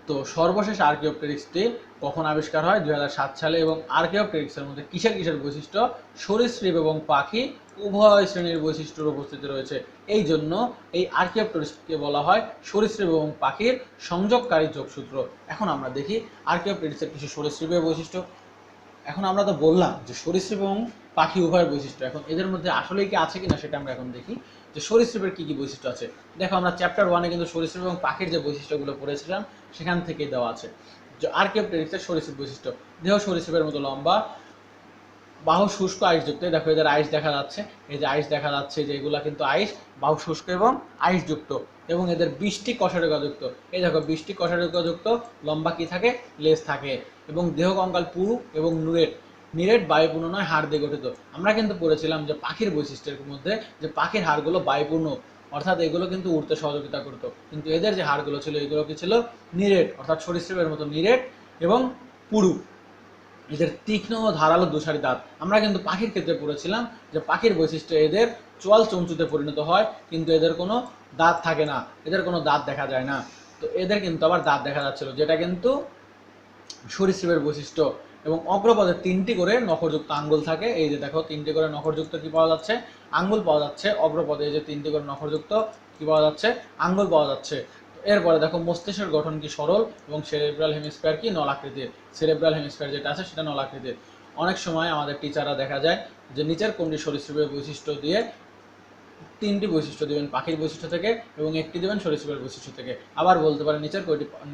তো সর্বশেষ আর্কিওপটেরিক্সটি কখন আবিষ্কার হয়, 2007 সালে। এবং আর্কিওপটেরিক্সের মধ্যে কিসের কিসের বৈশিষ্ট্য, সরীসৃপ এবং পাখি উভয় শ্রেণীর বৈশিষ্ট্যের উপস্থিতি রয়েছে। এই জন্য এই আর্কিওপটেরিক্সকে বলা হয় সরীসৃপ এবং পাখির সংযোগকারী যোগসূত্র। এখন আমরা দেখি আর্কিওপটেরিক্সের কিছু সরীসৃপের বৈশিষ্ট্য। এখন আমরা তো বললাম যে সরীসৃপ এবং পাখি উভয়ের বৈশিষ্ট্য, এখন এদের মধ্যে আসলেই কি আছে কিনা সেটা আমরা এখন দেখি যে সরীসৃপের কি কি বৈশিষ্ট্য আছে। দেখো আমরা চ্যাপ্টার 1-এ কিন্তু সরীসৃপ এবং পাখির যে বৈশিষ্ট্যগুলো পড়েছিলাম সেখান থেকেই দেওয়া আছে যে আর্কিওপটেরিক্সের সরীসৃপ বৈশিষ্ট্য। দেহ সরীসৃপের মতো লম্বা, বাহু শুষ্ক আইসযুক্ত। দেখো এদের আইস দেখা যাচ্ছে, এই যে আইস দেখা যাচ্ছে যে এগুলা কিন্তু আইস, বাহু শুষ্ক এবং আইসযুক্ত, এবং এদের 20টি কশেরুকাযুক্ত। এই দেখো 20টি কশেরুকাযুক্ত, লম্বা কি থাকে, লেজ থাকে, এবং দেহ কঙ্কাল পুরু এবং নিরেট বায়ুপূর্ণ নয়, হাড় দিয়ে গঠিত। আমরা কিন্তু পড়েছিলাম যে পাখির বৈশিষ্ট্যের মধ্যে যে পাখির হাড়গুলো বায়ুপূর্ণ, অর্থাৎ এগুলো কিন্তু উড়তে সহযোগিতা করতো, কিন্তু এদের যে হাড়গুলো ছিল এগুলো কি ছিল, নিরেট, অর্থাৎ সরীসৃপের মতো নিরেট এবং পুরু। এদের তীক্ষ্ণ ও ধারালো দুসারি দাঁত। আমরা কিন্তু পাখির ক্ষেত্রে পড়েছিলাম যে পাখির বৈশিষ্ট্য এদের চোয়াল চঞ্চুতে পরিণত হয়, কিন্তু এদের কোনো দাঁত থাকে না, এদের কোনো দাঁত দেখা যায় না। তো এদের কিন্তু আবার দাঁত দেখা যাচ্ছিল, যেটা কিন্তু সরীসৃপের বৈশিষ্ট্য। এবং অগ্রপদে 3টি করে নখযুক্ত আঙ্গুল থাকে। এই যে দেখো 3টি করে নখযুক্ত কি পাওয়া যাচ্ছে, আঙ্গুল পাওয়া যাচ্ছে অগ্রপদে। এই যে 3টি করে নখযুক্ত কি পাওয়া যাচ্ছে, আঙ্গুল পাওয়া যাচ্ছে। এরপরে দেখো মস্তিষ্কের গঠন কি সরল, এবং সেরেব্রাল হেমিস্ফিয়ার কি নলাকৃতির। সেরেব্রাল হেমিস্ফিয়ার যেটা আছে সেটা নলাকৃতির। অনেক সময় আমাদের টিচাররা দেখা যায় যে নিচের কোনটি সরীসৃপের বৈশিষ্ট্য দিয়ে 3টি বৈশিষ্ট্য দিবেন পাখির বৈশিষ্ট্য থেকে, এবং 1টি দেবেন সরীসৃপের বৈশিষ্ট্য থেকে। আবার বলতে পারেন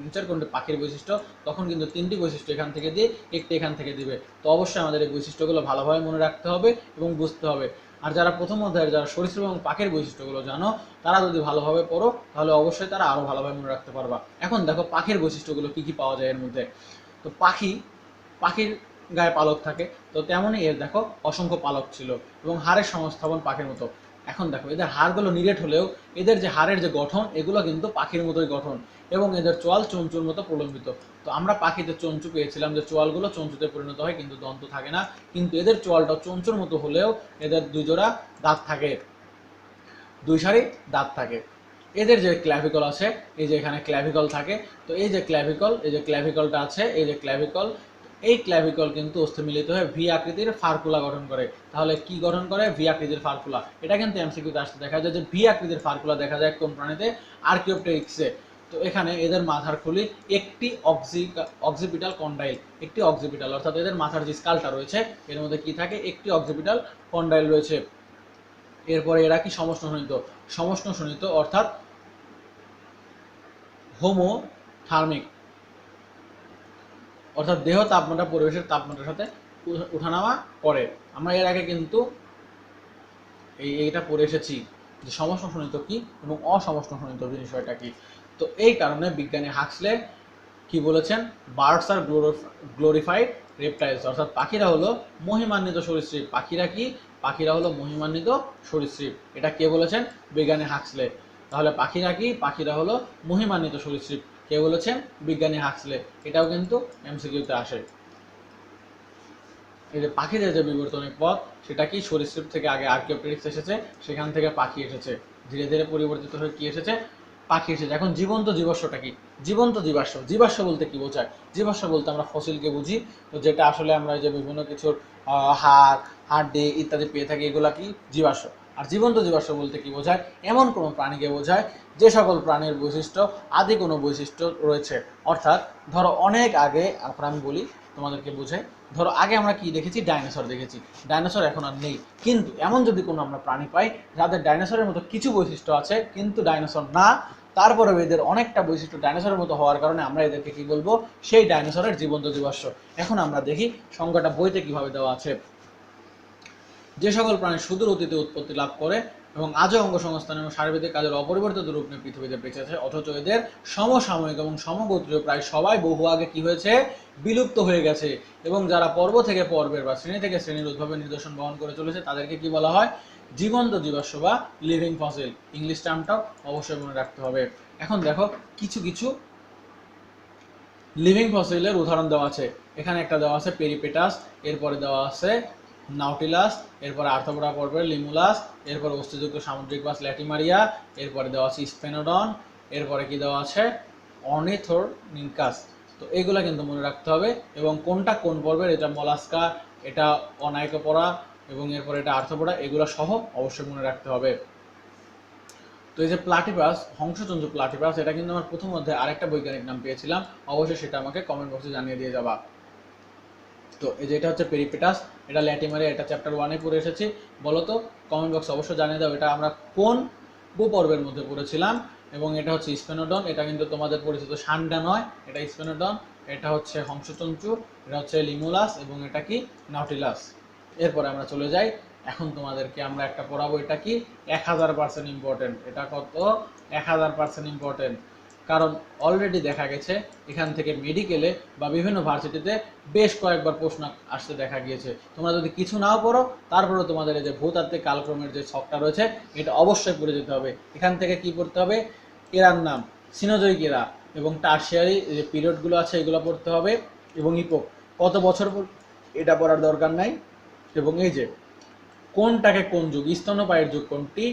নিচের কোনটি পাখির বৈশিষ্ট্য, তখন কিন্তু 3টি বৈশিষ্ট্য এখান থেকে দিয়ে 1টি এখান থেকে দিবে। তো অবশ্যই আমাদের এই বৈশিষ্ট্যগুলো ভালোভাবে মনে রাখতে হবে এবং বুঝতে হবে। আর যারা প্রথম অধ্যায়ের যারা সরীসৃপ এবং পাখির বৈশিষ্ট্যগুলো জানো, তারা যদি ভালোভাবে পড়ো তাহলে অবশ্যই তারা আরও ভালোভাবে মনে রাখতে পারবা। এখন দেখো পাখির বৈশিষ্ট্যগুলো কি কি পাওয়া যায় এর মধ্যে। তো পাখির গায়ে পালক থাকে, তো তেমনই এর দেখো অসংখ্য পালক ছিল, এবং হাড়ের সংস্থাপন পাখির মতো। এখন দেখো এদের হাড়গুলো নিরেট হলেও এদের যে হাড়ের যে গঠন এগুলো কিন্তু পাখির মতোই গঠন, এবং এদের চোয়াল চঞ্চুর মতো প্রলম্বিত। তো আমরা পাখিতে চঞ্চু পেয়েছিলাম যে চোয়ালগুলো চঞ্চুতে পরিণত হয়, কিন্তু দন্ত থাকে না, কিন্তু এদের চোয়ালটা চঞ্চুর মতো হলেও এদের 2 জোড়া দাঁত থাকে, 2 সারি দাঁত থাকে। এদের যে ক্ল্যাভিকল আছে, এই যে এখানে ক্ল্যাভিকল থাকে, তো এই যে ক্ল্যাভিকলটা আছে, এই যে ক্ল্যাভিকল, এই ক্ল্যাভিকল কিন্তু অস্থিমিলিত হয়ে ভি আকৃতির ফার্কুলা গঠন করে। তাহলে কি গঠন করে, ভি আকৃতির ফার্কুলা। এটা কিন্তু এমসিকিউতে আসতে দেখা যায় যে ভি আকৃতির ফার্কুলা দেখা যায় কোন প্রাণীতে, আর্কিওপটেরিক্সে। তো এখানে এদের মাথার খুলি একটি অক্সিপিটাল কন্ডাইল, একটি অক্সিপিটাল, অর্থাৎ এদের মাথার যে স্কালটা রয়েছে এর মধ্যে কি থাকে, একটি অক্সিপিটাল কন্ডাইল রয়েছে। এরপরে এরা কি সমষ্ণ অর্থাৎ হোমোথার্মিক, অর্থাৎ দেহ তাপমাত্রা পরিবেশের তাপমাত্রার সাথে উঠানামা করে। আমরা এর আগে কিন্তু এইটা পড়ে এসেছি যে সমষ্ণ কি এবং অসমষ্ণ বিষয়টা কি। তো এই কারণে বিজ্ঞানী হাক্সলে কি বলেছেন, বার্ডস আর গ্লোরিফাইড রেপটাইলস, অর্থাৎ পাখিরা হলো মহিমান্বিত সরীসৃপ। পাখিরা হলো মহিমান্বিত সরীসৃপ। এটা কে বলেছেন, বিজ্ঞানী হাক্সলে। তাহলে পাখিরা কি, পাখিরা হলো মহিমান্বিত সরীসৃপ, কে বলেছেন, বিজ্ঞানী হাক্সলে। এটাও কিন্তু এমসিকিউতে আসে। এই যে পাখিদের যে বিবর্তনের পথ, সেটা কি, সরীসৃপ থেকে আগে আর্কিওপটেরিক্স এসেছে, সেখান থেকে পাখি এসেছে, ধীরে ধীরে পরিবর্তিত হয়ে কি এসেছে, পাখি এসেছে। এখন জীবন্ত জীবাশ্মটা কি, জীবাশ্ম বলতে কি বোঝায়, জীবাশ্ম বলতে আমরা ফসিলকে বুঝি। তো যেটা আসলে আমরা যে বিভিন্ন কিছুর হাড় ইত্যাদি পেয়ে থাকি, এগুলা কি জীবাশ্ম। আর জীবন্ত জীবাশ্ম বলতে কি বোঝায়, এমন কোনো প্রাণীকে বোঝায় যে সকল প্রাণীর বৈশিষ্ট্য আদি কোনো বৈশিষ্ট্য রয়েছে। অর্থাৎ ধরো অনেক আগে, এখন আমি বলি তোমাদেরকে বোঝাই, ধরো আগে আমরা কি দেখেছি, ডাইনোসর দেখেছি, ডাইনোসর এখন আর নেই, কিন্তু এমন যদি কোনো আমরা প্রাণী পাই যাদের ডাইনোসরের মতো কিছু বৈশিষ্ট্য আছে কিন্তু ডাইনোসর না, তারপরে এদের অনেকটা বৈশিষ্ট্য ডাইনোসরের মতো হওয়ার কারণে আমরা এদেরকে কি বলবো, সেই ডাইনোসরের জীবন্ত জীবাশ্ম। এখন আমরা দেখি সংজ্ঞাটা বইতে কিভাবে দেওয়া আছে। যে সকল প্রাণী সুদূর অতীতে উৎপত্তি লাভ করে এবং আজও অঙ্গসংস্থান এবং সার্বজনীন কাজের অপরিবর্তিত রূপ নিয়ে পৃথিবীতে বেঁচে আছে, অথচ এদের সমসাময়িক এবং সমগোত্রীয় প্রায় সবাই বহু আগে কি হয়েছে, বিলুপ্ত হয়ে গেছে, এবং যারা পর্ব থেকে পর্বের বা শ্রেণী থেকে শ্রেণীর উদ্ভাবের নিদর্শন বহন করে চলেছে তাদেরকে কি বলা হয়, জীবন্ত জীবাশ্ম বা লিভিং ফসিল। ইংলিশ টার্মটাও অবশ্যই মনে রাখতে হবে। এখন দেখো কিছু কিছু লিভিং ফসিলের উদাহরণ দেওয়া আছে। এখানে একটা দেওয়া আছে পেরিপেটাস, এরপরে দেওয়া আছে নাউটিলাস, এরপরে আর্থ্রোপোডা পর্বের লিমুলাস, এরপরে অস্থিযুক্ত সামুদ্রিক মাছ ল্যাটিমারিয়া, এরপরে দেওয়া আছে স্পেনোডন, এরপরে কি দেওয়া আছে অর্নিথোরনিকাস। তো এগুলা কিন্তু মনে রাখতে হবে, এবং কোনটা কোন পর্বের, এটা মলাস্কা, এটা অনাইকোপোরা, এবং এরপর এটা আর্থ্রোপোডা, এগুলো সহ অবশ্যই মনে রাখতে হবে। তো এই যে প্লাটিপাস, হংসচঞ্চু প্লাটিপাস, এটা কিন্তু আমার প্রথম অধ্যায়ে আরেকটা বৈজ্ঞানিক নাম পেয়েছিলাম, অবশ্যই সেটা আমাকে কমেন্ট বক্সে জানিয়ে দিয়ে যাবা। তো এই যে এটা হচ্ছে পেরিপেটাস, এটা ল্যাটিমারে, এটা চ্যাপ্টার 1-এ পড়ে এসেছি। বলো তো কমেন্ট বক্সে অবশ্যই জানিয়ে দাও এটা আমরা কোন পর্বের মধ্যে পড়েছিলাম। এবং এটা হচ্ছে স্পেনোডন, এটা কিন্তু তোমাদের পরিচিত সান্ডা নয়, এটা স্পেনোডন। এটা হচ্ছে হংসচঞ্চু, এটা হচ্ছে লিমুলাস, এবং এটা কি নাউটিলাস। এরপরে আমরা চলে যাই, এখন তোমাদেরকে আমরা একটা পড়াবো, এটা কি 1000% ইম্পর্টেন্ট। এটা কত? 1000% ইম্পর্টেন্ট। কারণ অলরেডি দেখা গেছে এখান থেকে মেডিকেলে বা বিভিন্ন ভার্সিটিতে বেশ কয়েকবার প্রশ্ন আসতে দেখা গিয়েছে। তোমরা যদি কিছু নাও পড়ো, তারপরেও তোমাদের এই যে ভূতাত্ত্বিক কালক্রমের যে ছকটা রয়েছে এটা অবশ্যই পড়ে যেতে হবে। এখান থেকে কি পড়তে হবে? এরার নাম, সিনোজয়িক এরা এবং টারশিয়ারি যে পিরিয়ডগুলো আছে এগুলো পড়তে হবে, এবং ইপোক কত বছর এটা পড়ার দরকার নাই। এবং এই যে কোনটাকে কোন যুগ, স্তন্যপায়ীর যুগ কোনটি,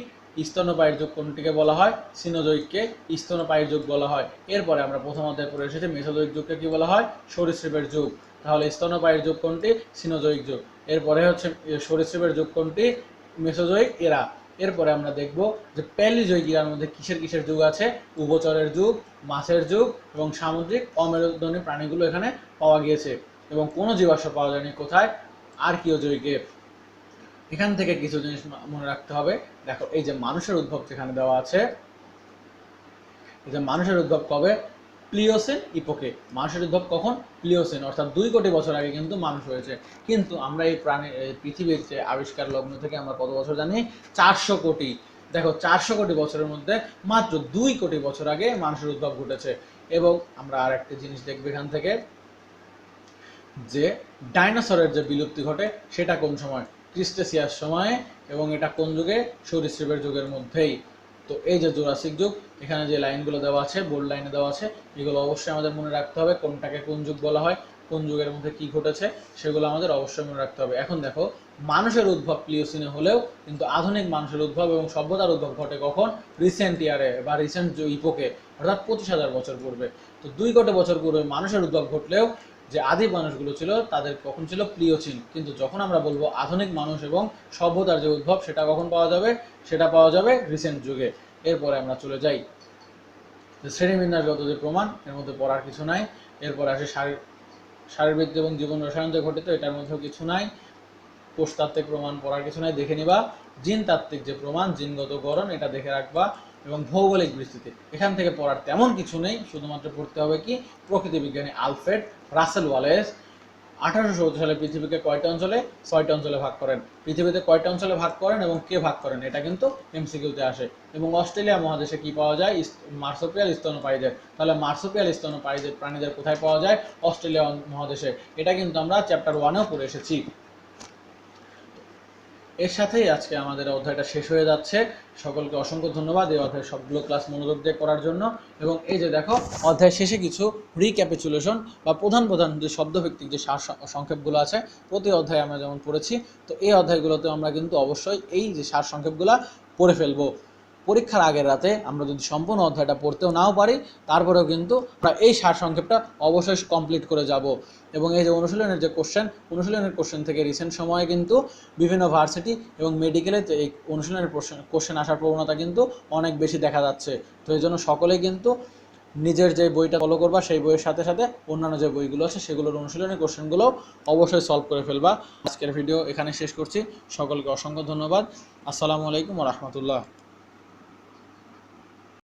স্তন্যপায়ীর যুগ কোনটিকে বলা হয়? সিনোজয়িককে স্তন্যপায়ীর যুগ বলা হয়। এরপরে আমরা প্রথম অধ্যায়ে পড়ে এসেছি মেসোজয়িক যুগকে কি বলা হয়? সরীসৃপের যুগ। তাহলে স্তন্যপায়ীর যুগ কোনটি? সিনোজয়িক যুগ। এরপরে হচ্ছে সরীসৃপের যুগ কোনটি? মেসোজয়িক এরা। এরপরে আমরা দেখব যে প্যালিজয়িক এরার মধ্যে কিসের কিসের যুগ আছে? উভচরের যুগ, মাছের যুগ এবং সামুদ্রিক অমেরুদণ্ডী প্রাণীগুলো এখানে পাওয়া গিয়েছে। এবং কোনো জীবাশ্ম পাওয়া যায়নি কোথায়? আর্কিওজয়িকে। এখান থেকে কিছু জিনিস মনে রাখতে হবে। দেখো এই যে মানুষের উদ্ভব যেখানে দেওয়া আছে, এই যে মানুষের উদ্ভব কবে? প্লিওসেন ইপোকে। মানুষের উদ্ভব কখন? প্লিওসেন, অর্থাৎ 2 কোটি বছর আগে কিন্তু মানুষ হয়েছে। কিন্তু আমরা এই পৃথিবীর যে আবিষ্কার লগ্ন থেকে আমরা কত বছর জানি? 400 কোটি। দেখো 400 কোটি বছরের মধ্যে মাত্র 2 কোটি বছর আগে মানুষের উদ্ভব ঘটেছে। এবং আমরা আর একটা জিনিস দেখবো এখান থেকে, যে ডাইনোসরের যে বিলুপ্তি ঘটে সেটা কোন সময়? ক্রিস্টেসিয়াস সময়ে। এবং এটা কোন যুগে? সরীসৃপের যুগের মধ্যেই। তো এই যে জুরাসিক যুগ, এখানে যে লাইনগুলো দেওয়া আছে, বোল্ড লাইনে দেওয়া আছে, এগুলো অবশ্যই আমাদের মনে রাখতে হবে। কোনটাকে কোন যুগ বলা হয়, কোন যুগের মধ্যে কি ঘটেছে, সেগুলো আমাদের অবশ্যই মনে রাখতে হবে। এখন দেখো মানুষের উদ্ভব প্লিওসিনে হলেও কিন্তু আধুনিক মানুষের উদ্ভব এবং সভ্যতার উদ্ভব ঘটে কখন? রিসেন্ট ইয়ারে বা রিসেন্ট ইপোকে, অর্থাৎ 25,000 বছর পূর্বে। তো 2 কোটি বছর পূর্বে মানুষের উদ্ভব ঘটলেও যে আদি মানুষগুলো ছিল তাদের কখন ছিল? প্লিওসিন। কিন্তু যখন আমরা বলবো আধুনিক মানুষ এবং সভ্যতার যে উদ্ভব সেটা কখন পাওয়া যাবে? সেটা পাওয়া যাবে রিসেন্ট যুগে। এরপরে আমরা চলে যাই শ্রেণীবিন্যাসগত যে প্রমাণ, এর মধ্যে পড়ার কিছু নাই। এরপরে আসে শারীরবৃত্তি এবং জীবন রসায়ন যে ঘটিত, এটার মধ্যেও কিছু নাই। কোষতাত্ত্বিক প্রমাণ পড়ার কিছু নাই, দেখে নিবা। জিনতাত্ত্বিক যে প্রমাণ, জিনগত গড়ন, এটা দেখে রাখবা। এবং ভৌগোলিক বিস্তৃতি, এখান থেকে পড়ার তেমন কিছু নেই, শুধুমাত্র পড়তে হবে কি? প্রকৃতি বিজ্ঞানী আলফ্রেড রাসেল ওয়ালেস 1870 সালে পৃথিবীকে কয়টা অঞ্চলে? 6টা অঞ্চলে ভাগ করেন। পৃথিবীতে কয়টা অঞ্চলে ভাগ করেন এবং কে ভাগ করেন, এটা কিন্তু এমসিকিউতে আসে। এবং অস্ট্রেলিয়া মহাদেশে কি পাওয়া যায়? মার্সোপিয়াল স্তন্যপায়ীদের। তাহলে মার্সোপিয়াল স্তন্যপায়ীদের প্রাণীদের কোথায় পাওয়া যায়? অস্ট্রেলিয়া মহাদেশে। এটা কিন্তু আমরা চ্যাপ্টার 1-এও পড়ে এসেছি। এর সাথেই আজকে আমাদের অধ্যায়টা শেষ হয়ে যাচ্ছে। সকলকে অসংখ্য ধন্যবাদ এই অধ্যায়ের সবগুলো ক্লাস মনোযোগ দিয়ে করার জন্য। এবং এই যে দেখো অধ্যায় শেষে কিছু রিক্যাপিচুলেশন বা প্রধান প্রধান যে শব্দভিত্তিক যে সার সংক্ষেপগুলো আছে প্রতি অধ্যায়ে আমরা যেমন পড়েছি, তো এই অধ্যায়গুলোতে আমরা কিন্তু অবশ্যই এই যে সার সংক্ষেপগুলো পড়ে ফেলবো। পরীক্ষার আগের রাতে আমরা যদি সম্পূর্ণ অধ্যায়টা পড়তেও নাও পারি, তারপরেও কিন্তু আমরা এই সার সংক্ষেপটা অবশ্যই কমপ্লিট করে যাব। এবং এই যে অনুশীলনের কোশ্চেন থেকে রিসেন্ট সময়ে কিন্তু বিভিন্ন ভার্সিটি এবং মেডিকেলে এই অনুশীলনের কোশ্চেন আসার প্রবণতা কিন্তু অনেক বেশি দেখা যাচ্ছে। তো এই জন্য সকলেই কিন্তু নিজের যে বইটা ফলো করবা সেই বইয়ের সাথে সাথে অন্যান্য যে বইগুলো আছে সেগুলোর অনুশীলনের কোশ্চেনগুলো অবশ্যই সলভ করে ফেলবা। আজকের ভিডিও এখানে শেষ করছি। সকলকে অসংখ্য ধন্যবাদ। আসসালামু আলাইকুম ওয়া রাহমাতুল্লাহ।